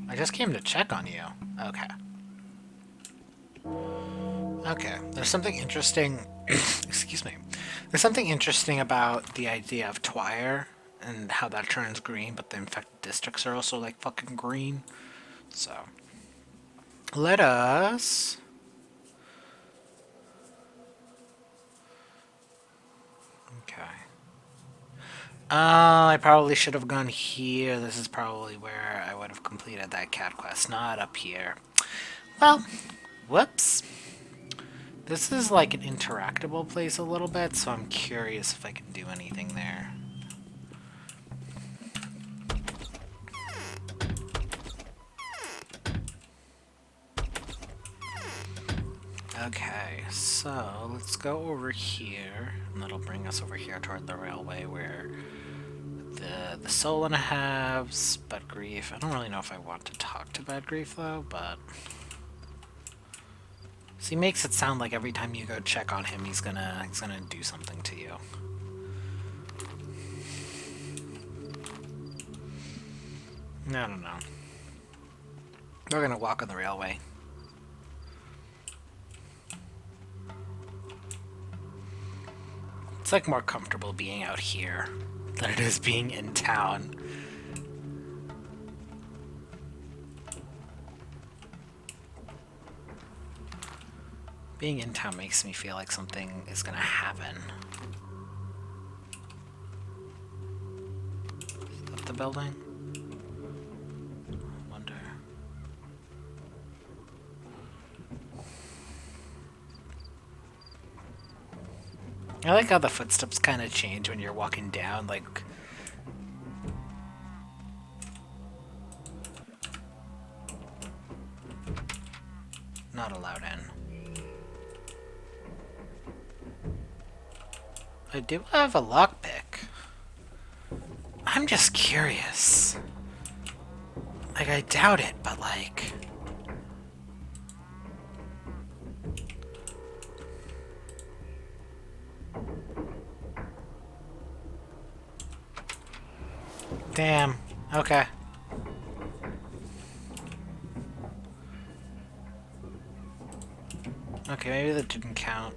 I just came to check on you. Okay. Okay, there's something interesting... excuse me. There's something interesting about the idea of Twire and how that turns green, but the infected districts are also, like, fucking green. So... Let us... Okay. I probably should have gone here. This is probably where I would have completed that cat quest, not up here. Well, whoops. This is like an interactable place a little bit, so I'm curious if I can do anything there. Okay, so let's go over here, and that'll bring us over here toward the railway where the Solana has Bad Grief. I don't really know if I want to talk to Bad Grief though, but... So he makes it sound like every time you go check on him, he's gonna do something to you. I don't know. We're gonna walk on the railway. It's like more comfortable being out here than it is being in town. Being in town makes me feel like something is gonna happen. Is that the building? I wonder. I like how the footsteps kind of change when you're walking down, like... Not allowed in. I do have a lockpick. I'm just curious. Like, I doubt it, but like... Damn. Okay. Okay, maybe that didn't count.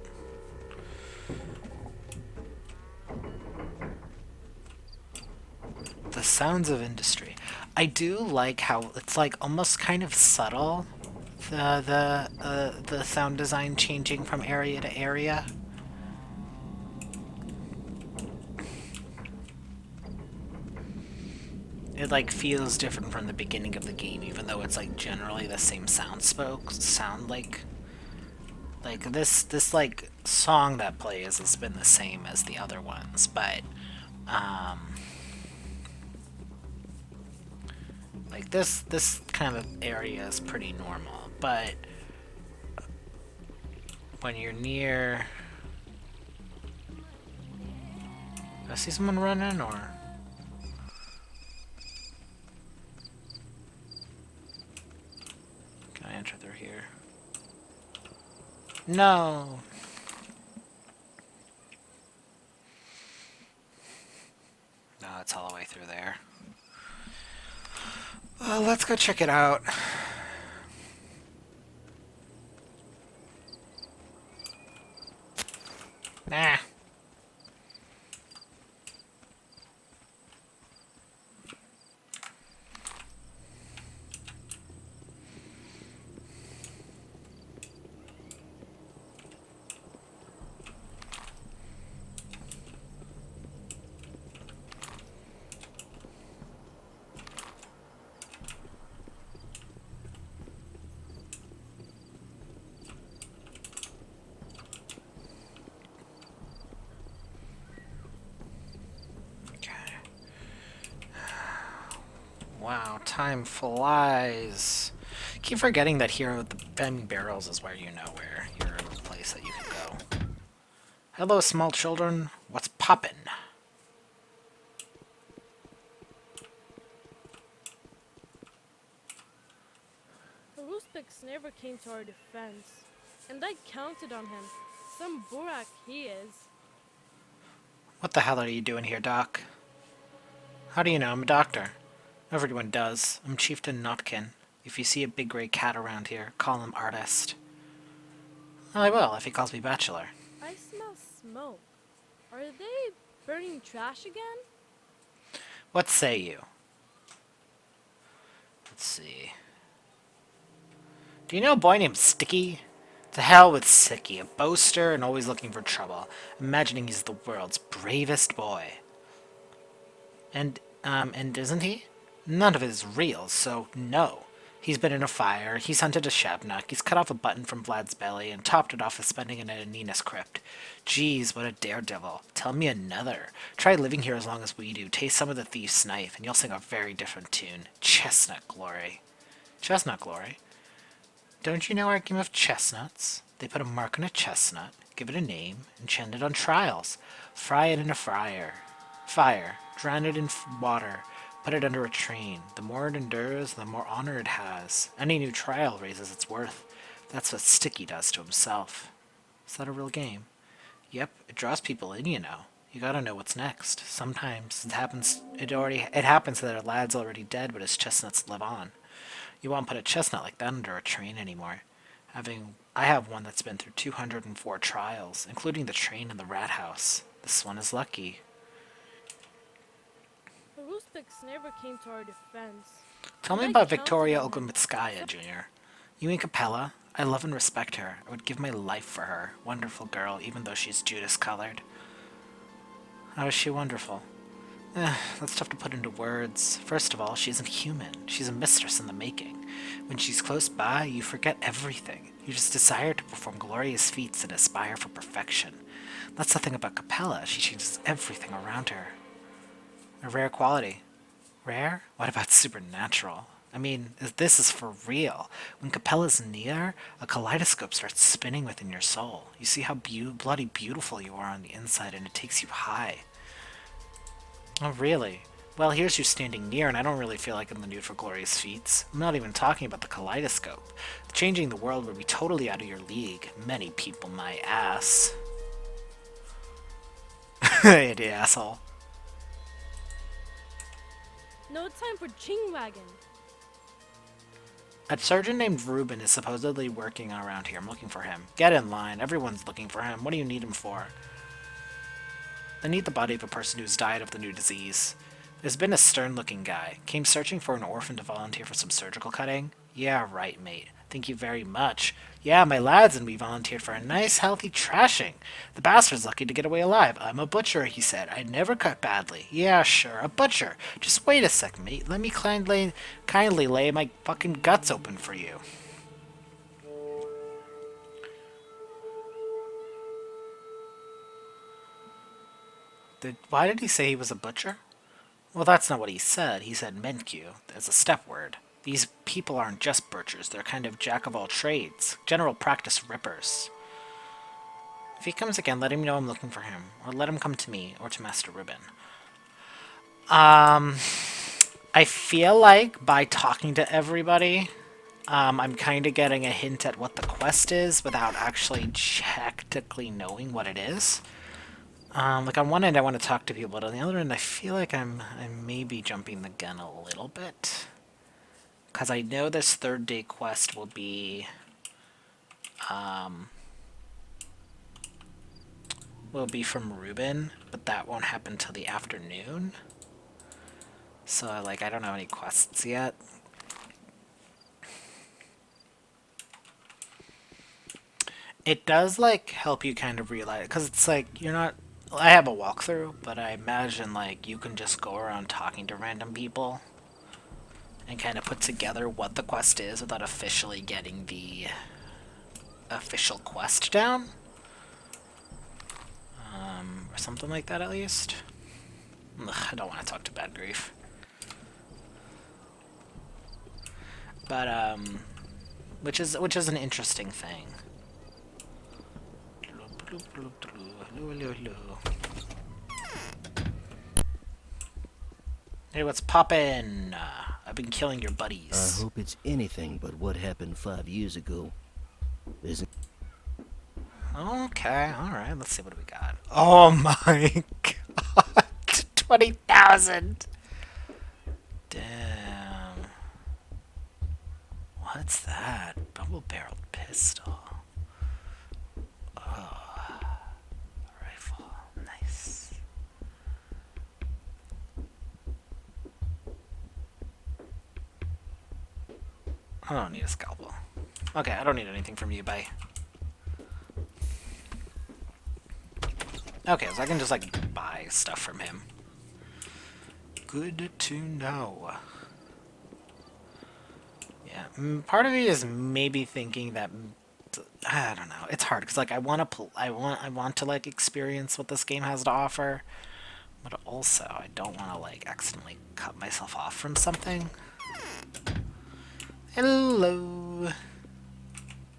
The sounds of industry. I do like how it's like almost kind of subtle, the sound design changing from area to area. It like feels different from the beginning of the game, even though it's like generally the same sound like this like song that plays has been the same as the other ones, but like this kind of area is pretty normal, but when you're near... Do I see someone running, or... Can I enter through here? No! No, it's all the way through there. Well, let's go check it out. Nah. Wow, time flies. Keep forgetting that here with the bending barrels is where you know where you're in the place that you can go. Hello, small children. What's poppin'? Ruspix never came to our defense, and I counted on him. Some burak he is. What the hell are you doing here, Doc? How do you know I'm a doctor? Everyone does. I'm Chieftain Notkin. If you see a big grey cat around here, call him Artist. I will, if he calls me Bachelor. I smell smoke. Are they burning trash again? What say you? Let's see. Do you know a boy named Sticky? To hell with Sticky, a boaster and always looking for trouble, imagining he's the world's bravest boy. And isn't he? None of it is real, so no. He's been in a fire, he's hunted a shabnuk, he's cut off a button from Vlad's belly, and topped it off with spending it in Nina's crypt. Geez, what a daredevil. Tell me another. Try living here as long as we do, taste some of the thief's knife, and you'll sing a very different tune. Chestnut glory. Chestnut glory? Don't you know our game of chestnuts? They put a mark on a chestnut, give it a name, and chant it on trials. Fry it in a fire, drown it in water, put it under a train. The more it endures, the more honor it has. Any new trial raises its worth. That's what Sticky does to himself. Is that a real game? Yep, it draws people in, you know. You gotta know what's next. Sometimes it happens that a lad's already dead, but his chestnuts live on. You won't put a chestnut like that under a train anymore. I have one that's been through 204 trials, including the train and the rat house. This one is lucky. The rustics never came to our defense. Tell me about Victoria Ogomitskaya, Jr. You mean Capella? I love and respect her. I would give my life for her. Wonderful girl, even though she's Judas-colored. How is she wonderful? That's tough to put into words. First of all, she isn't human. She's a mistress in the making. When she's close by, you forget everything. You just desire to perform glorious feats and aspire for perfection. That's the thing about Capella. She changes everything around her. A rare quality. Rare? What about supernatural? I mean, this is for real. When Capella's near, a kaleidoscope starts spinning within your soul. You see how bloody beautiful you are on the inside, and it takes you high. Oh, really? Well, here's you standing near, and I don't really feel like I'm in the mood for glorious feats. I'm not even talking about the kaleidoscope. Changing the world would be totally out of your league. Many people my ass. Hey, the asshole. No time for ching wagon. A surgeon named Ruben is supposedly working around here. I'm looking for him. Get in line. Everyone's looking for him. What do you need him for? I need the body of a person who's died of the new disease. There's been a stern-looking guy. Came searching for an orphan to volunteer for some surgical cutting. Yeah, right, mate. Thank you very much. Yeah, my lads and me volunteered for a nice, healthy trashing. The bastard's lucky to get away alive. I'm a butcher, he said. I never cut badly. Yeah, sure, a butcher. Just wait a sec, mate. Let me kindly lay my fucking guts open for you. Why did he say he was a butcher? Well, that's not what he said. He said menkyu as a step word. These people aren't just butchers. They're kind of jack-of-all-trades. General practice rippers. If he comes again, let him know I'm looking for him. Or let him come to me, or to Master Ruben. I feel like by talking to everybody, I'm kind of getting a hint at what the quest is without actually technically knowing what it is. Like on one end I want to talk to people, but on the other end I feel like I may be jumping the gun a little bit. Because I know this third day quest will be, from Ruben, but that won't happen till the afternoon. So, like, I don't have any quests yet. It does, like, help you kind of realize, because it's like, you're not, I have a walkthrough, but I imagine, like, you can just go around talking to random people and kind of put together what the quest is without officially getting the official quest down. Or something like that, at least. Ugh, I don't want to talk to Bad Grief. But, which is an interesting thing. Hey, what's poppin'? I've been killing your buddies. I hope it's anything but what happened 5 years ago. Isn't? Okay, alright, let's see what we got. Oh my god! 20,000! Damn. What's that? Double-barreled pistol. Oh. Rifle. Nice. I don't need a scalpel. Okay, I don't need anything from you, bye. Okay, so I can just, like, buy stuff from him. Good to know. Yeah, part of me is maybe thinking that I don't know. It's hard because like I want to like experience what this game has to offer, but also I don't want to like accidentally cut myself off from something. Hello.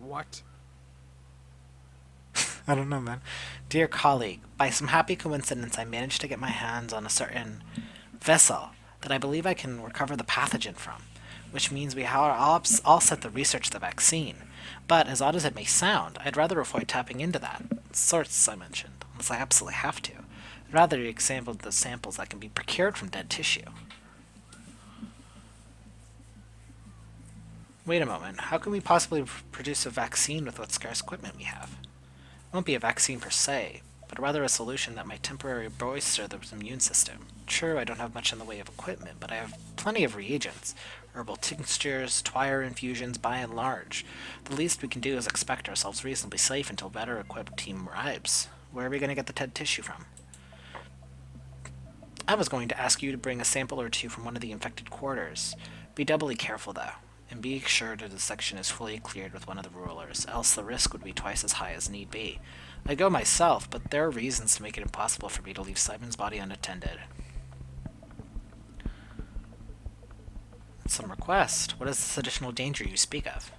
What? I don't know, man. Dear colleague, by some happy coincidence, I managed to get my hands on a certain vessel that I believe I can recover the pathogen from, which means we are all set to research the vaccine. But, as odd as it may sound, I'd rather avoid tapping into that source I mentioned, unless I absolutely have to. I'd rather examine the samples that can be procured from dead tissue. Wait a moment, how can we possibly produce a vaccine with what scarce equipment we have? It won't be a vaccine per se, but rather a solution that might temporarily bolster the immune system. True, I don't have much in the way of equipment, but I have plenty of reagents. Herbal tinctures, twire infusions, by and large. The least we can do is expect ourselves reasonably safe until a better equipped team arrives. Where are we going to get the dead tissue from? I was going to ask you to bring a sample or two from one of the infected quarters. Be doubly careful, though, and be sure that the section is fully cleared with one of the rulers, else the risk would be twice as high as need be. I'd go myself, but there are reasons to make it impossible for me to leave Simon's body unattended. Some request. What is this additional danger you speak of?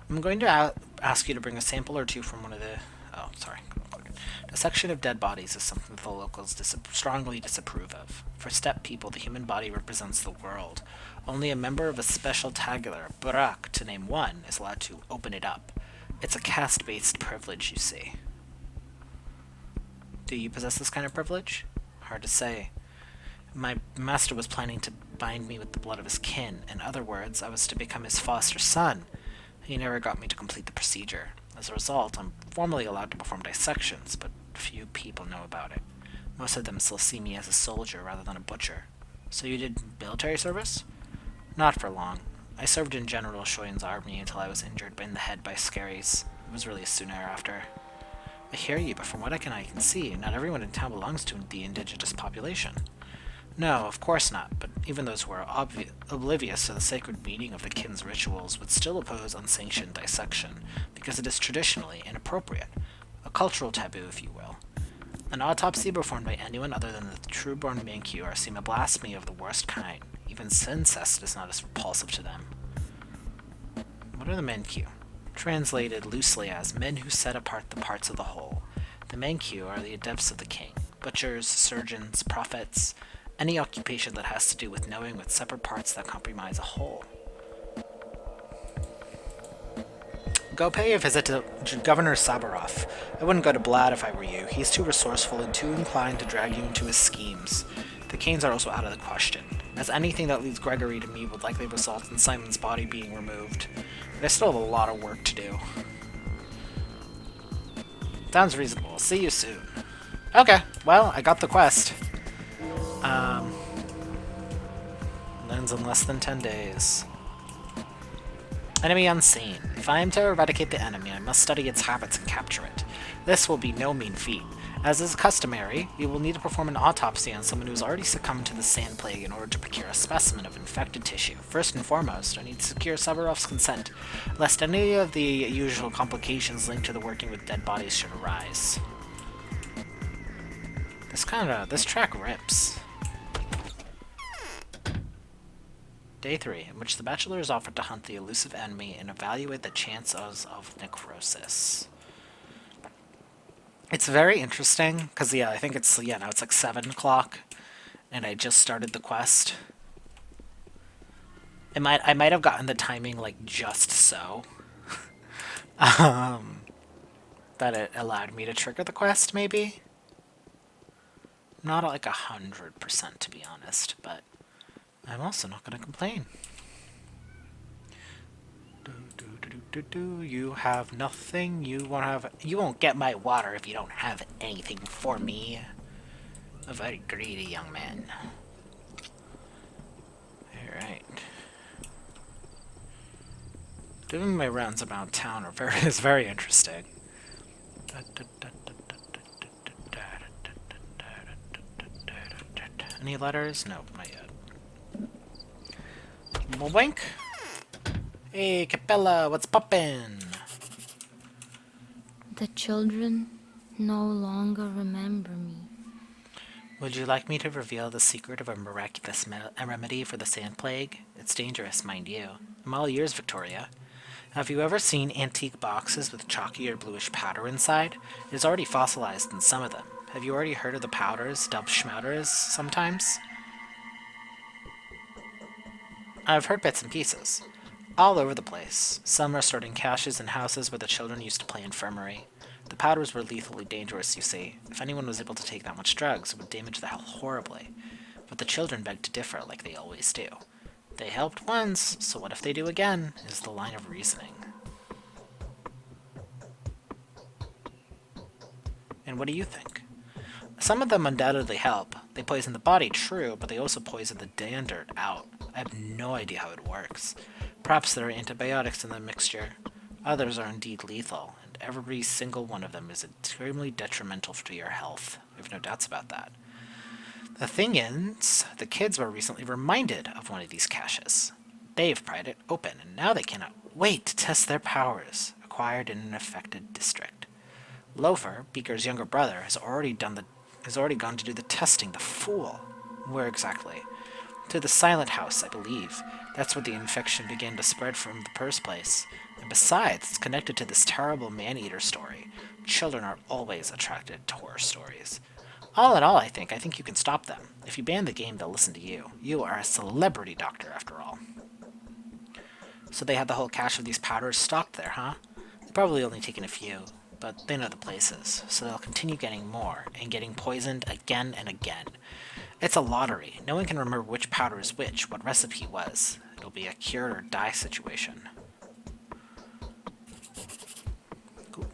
I'm going to ask you to bring a sample or two from one of the... Oh, sorry. The section of dead bodies is something that the locals strongly disapprove of. For steppe people, the human body represents the world. Only a member of a special tagular, Burak, to name one, is allowed to open it up. It's a caste-based privilege, you see. Do you possess this kind of privilege? Hard to say. My master was planning to bind me with the blood of his kin. In other words, I was to become his foster son. He never got me to complete the procedure. As a result, I'm formally allowed to perform dissections, but few people know about it. Most of them still see me as a soldier rather than a butcher. So you did military service? Not for long. I served in General Shoyan's army until I was injured in the head by scaries. It was really soon thereafter. I hear you, but from what I can see, not everyone in town belongs to the indigenous population. No, of course not, but even those who are oblivious to the sacred meaning of the kin's rituals would still oppose unsanctioned dissection, because it is traditionally inappropriate. A cultural taboo, if you will. An autopsy performed by anyone other than the true-born Manchu are seen a blasphemy of the worst kind. Even incest is not as repulsive to them. What are the Manchu? Translated loosely as men who set apart the parts of the whole. The Manchu are the adepts of the king. Butchers, surgeons, prophets... any occupation that has to do with knowing with separate parts that comprise a whole. Go pay a visit to Governor Sabarov. I wouldn't go to Blad if I were you. He's too resourceful and too inclined to drag you into his schemes. The Canes are also out of the question, as anything that leads Gregory to me would likely result in Simon's body being removed. But I still have a lot of work to do. Sounds reasonable. See you soon. Okay, well, I got the quest. Ends in less than 10 days. Enemy unseen. If I am to eradicate the enemy, I must study its habits and capture it. This will be no mean feat. As is customary, we will need to perform an autopsy on someone who has already succumbed to the sand plague in order to procure a specimen of infected tissue. First and foremost, I need to secure Sabarov's consent, lest any of the usual complications linked to the working with dead bodies should arise. This track rips. Day 3, in which the Bachelor is offered to hunt the elusive enemy and evaluate the chances of necrosis. It's very interesting, because, yeah, I think it's, now it's like 7 o'clock, and I just started the quest. I might have gotten the timing, like, just so. That it allowed me to trigger the quest, maybe? Not like 100%, to be honest, but I'm also not going to complain. You have nothing. You won't get my water if you don't have anything for me. A very greedy young man. Alright. Doing my rounds around town is very interesting. Any letters? No, not yet. Wink. Hey, Capella, what's poppin'? The children no longer remember me. Would you like me to reveal the secret of a miraculous remedy for the sand plague? It's dangerous, mind you. I'm all ears, Victoria. Have you ever seen antique boxes with chalky or bluish powder inside? It is already fossilized in some of them. Have you already heard of the powders, dubbed schmouters, sometimes? I've heard bits and pieces. All over the place. Some are stored in caches in houses where the children used to play infirmary. The powders were lethally dangerous, you see. If anyone was able to take that much drugs, it would damage the health horribly. But the children begged to differ, like they always do. They helped once, so what if they do again, is the line of reasoning. And what do you think? Some of them undoubtedly help. They poison the body, true, but they also poison the dander out. I have no idea how it works. Perhaps there are antibiotics in the mixture. Others are indeed lethal, and every single one of them is extremely detrimental to your health. I have no doubts about that. The thing is, the kids were recently reminded of one of these caches. They've pried it open, and now they cannot wait to test their powers, acquired in an affected district. Loafer, Beaker's younger brother, has already gone to do the testing, the fool. Where exactly? To the Silent House, I believe. That's where the infection began to spread from the first place. And besides, it's connected to this terrible man-eater story. Children are always attracted to horror stories. All in all, I think you can stop them. If you ban the game, they'll listen to you. You are a celebrity doctor, after all. So they had the whole cache of these powders stocked there, huh? They've probably only taken a few, but they know the places, so they'll continue getting more, and getting poisoned again and again. It's a lottery. No one can remember which powder is which, what recipe was. It'll be a cure or die situation. Cool.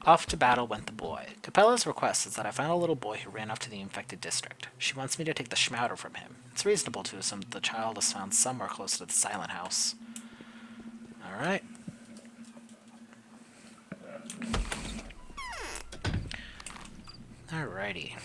Off to battle went the boy. Capella's request is that I find a little boy who ran off to the infected district. She wants me to take the schmouter from him. It's reasonable to assume that the child is found somewhere close to the Silent House. Alright. Alrighty.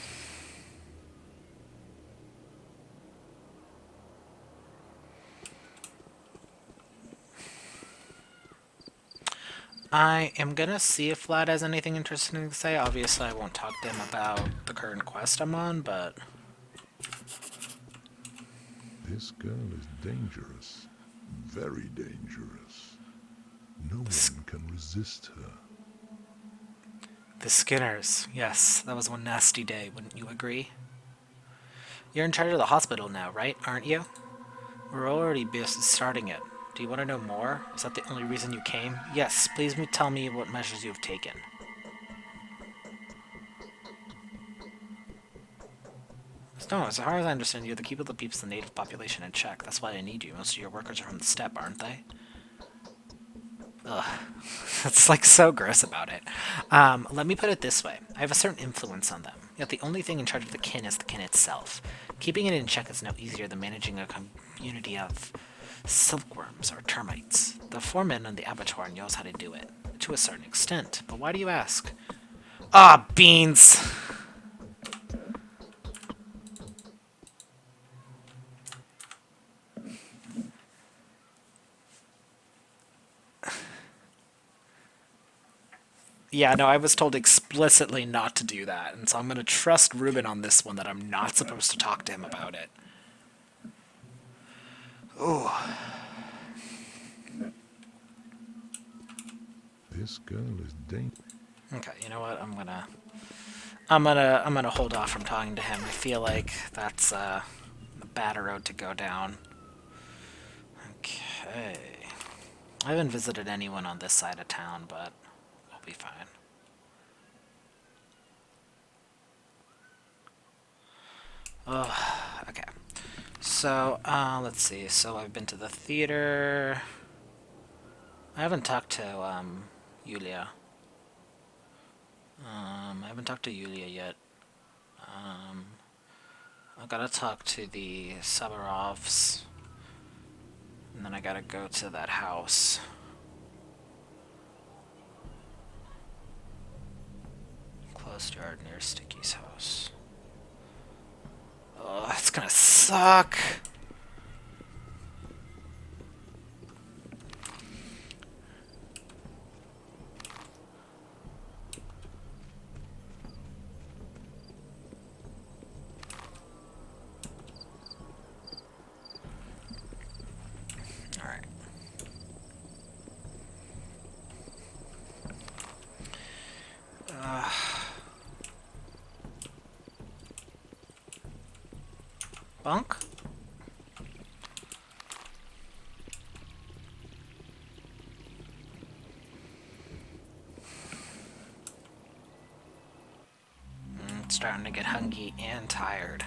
I am gonna see if Vlad has anything interesting to say. Obviously, I won't talk to him about the current quest I'm on, but... This girl is dangerous. Very dangerous. No one can resist her. The Skinners. Yes, that was one nasty day, wouldn't you agree? You're in charge of the hospital now, right? Aren't you? We're already starting it. Do you want to know more? Is that the only reason you came? Yes, please tell me what measures you have taken. No, as far as I understand, you're the keeper that keeps the native population in check. That's why I need you. Most of your workers are from the steppe, aren't they? Ugh. That's like so gross about it. Let me put it this way. I have a certain influence on them. Yet the only thing in charge of the kin is the kin itself. Keeping it in check is no easier than managing a community of silkworms or termites. The foreman in the abattoir knows how to do it. To a certain extent. But why do you ask? Ah, beans! Yeah, no, I was told explicitly not to do that, and so I'm going to trust Ruben on this one that I'm not supposed to talk to him about it. Ooh. This girl is dangerous. Okay, you know what? I'm gonna hold off from talking to him. I feel like that's a bad road to go down. Okay. I haven't visited anyone on this side of town, but we'll be fine. Okay. So, let's see. So I've been to the theater. I haven't talked to, Yulia. I haven't talked to Yulia yet. I gotta talk to the Sabarovs. And then I gotta go to that house. Closed yard near Sticky's house. Oh, that's gonna suck. Alright. Bunk? Starting to get hungry and tired.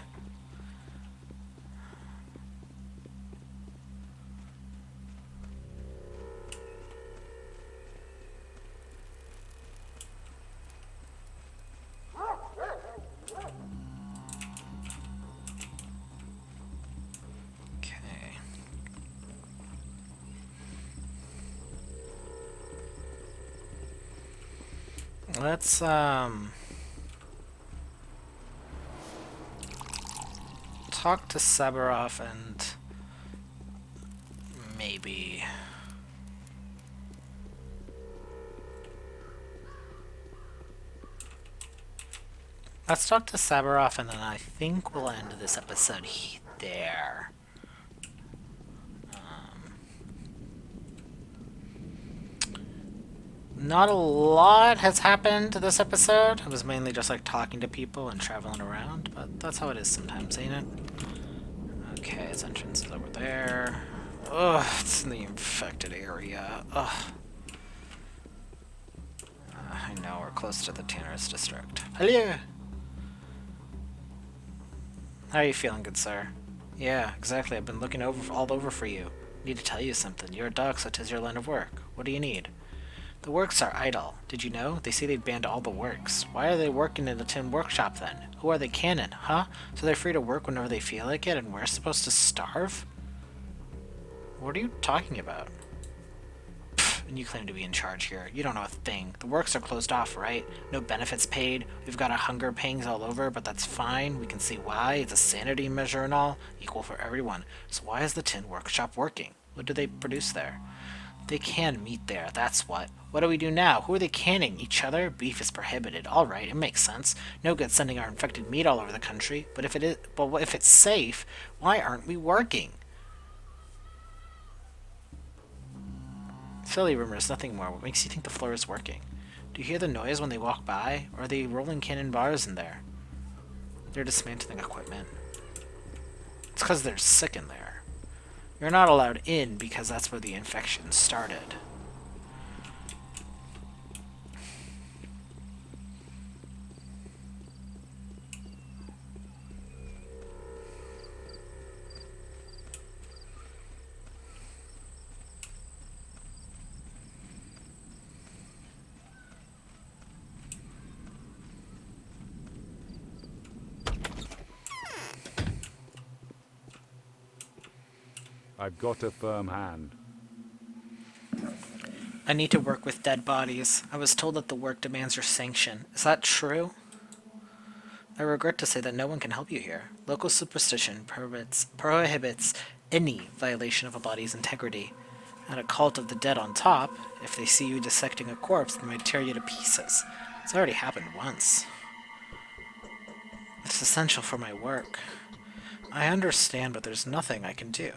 Okay. Let's talk to Sabarov and maybe let's talk to Sabarov, and then I think we'll end this episode there. Not a lot has happened this episode. It was mainly just like talking to people and traveling around, but that's how it is sometimes, ain't it? Okay, its entrance is over there. Ugh, it's in the infected area. Ugh. I know, we're close to the Tanner's district. Hello! How are you feeling, good sir? Yeah, exactly. I've been looking all over for you. Need to tell you something. You're a doc, so 'tis your line of work. What do you need? The works are idle. Did you know? They say they've banned all the works. Why are they working in the tin workshop then? Who are they cannon, huh? So they're free to work whenever they feel like it, and we're supposed to starve? What are you talking about? Pfft, and you claim to be in charge here. You don't know a thing. The works are closed off, right? No benefits paid. We've got a hunger pangs all over, but that's fine. We can see why. It's a sanity measure and all. Equal for everyone. So why is the tin workshop working? What do they produce there? They can meat there, that's what. What do we do now? Who are they canning? Each other? Beef is prohibited. Alright, it makes sense. No good sending our infected meat all over the country. But if it's safe, why aren't we working? Silly rumors, nothing more. What makes you think the floor is working? Do you hear the noise when they walk by? Or are they rolling cannon bars in there? They're dismantling equipment. It's because they're sick in there. You're not allowed in because that's where the infection started. I've got a firm hand. I need to work with dead bodies. I was told that the work demands your sanction. Is that true? I regret to say that no one can help you here. Local superstition prohibits any violation of a body's integrity. And a cult of the dead on top, if they see you dissecting a corpse, they might tear you to pieces. It's already happened once. It's essential for my work. I understand, but there's nothing I can do.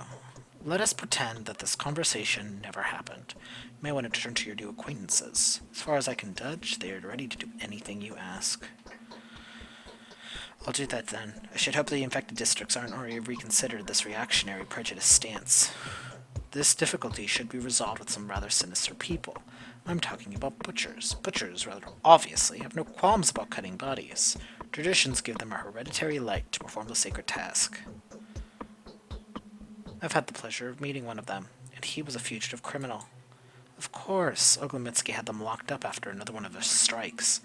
Let us pretend that this conversation never happened. You may want to turn to your new acquaintances. As far as I can judge, they are ready to do anything you ask. I'll do that then. I should hope the infected districts aren't already reconsidered this reactionary prejudice stance. This difficulty should be resolved with some rather sinister people. I'm talking about butchers. Butchers, rather obviously, have no qualms about cutting bodies. Traditions give them a hereditary right to perform the sacred task. I've had the pleasure of meeting one of them, and he was a fugitive criminal. Of course, Oglemitsky had them locked up after another one of his strikes.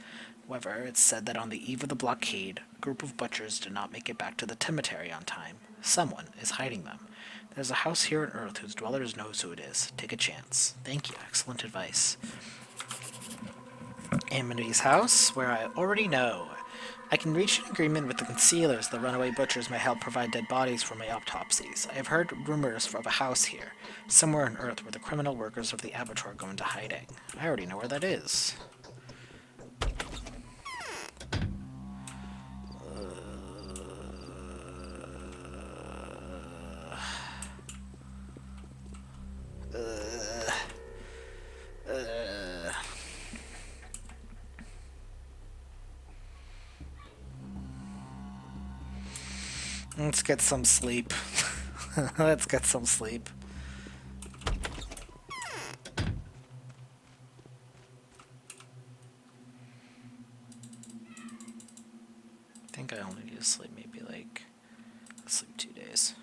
However, it's said that on the eve of the blockade, a group of butchers did not make it back to the cemetery on time. Someone is hiding them. There's a house here on Earth whose dwellers knows who it is. Take a chance. Thank you. Excellent advice. Amity's house, where I already know. I can reach an agreement with the concealers. The runaway butchers may help provide dead bodies for my autopsies. I have heard rumors of a house here, somewhere on Earth, where the criminal workers of the Avatar go into hiding. I already know where that is. Let's get some sleep. Let's get some sleep. I think I only need to sleep maybe like... I'll sleep 2 days.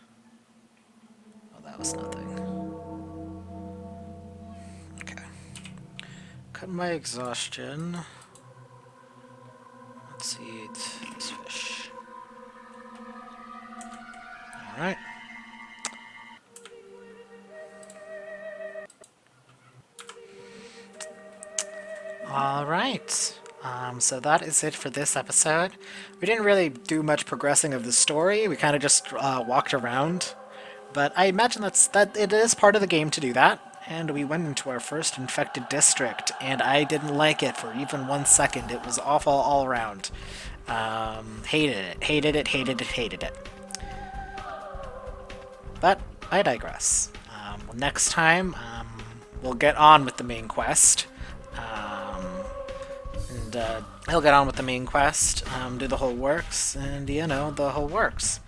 Oh, that was nothing. Okay. Cut my exhaustion. Let's eat this fish. Alright. Alright. So that is it for this episode. We didn't really do much progressing of the story. We kind of just walked around. But I imagine that it is part of the game to do that. And we went into our first infected district, and I didn't like it for even 1 second. It was awful all around. Hated it. Hated it, hated it, hated it. But I digress. Next time, we'll get on with the main quest. He'll get on with the main quest, do the whole works, and, you know, the whole works.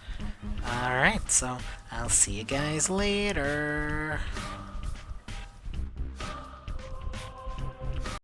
Alright, so I'll see you guys later.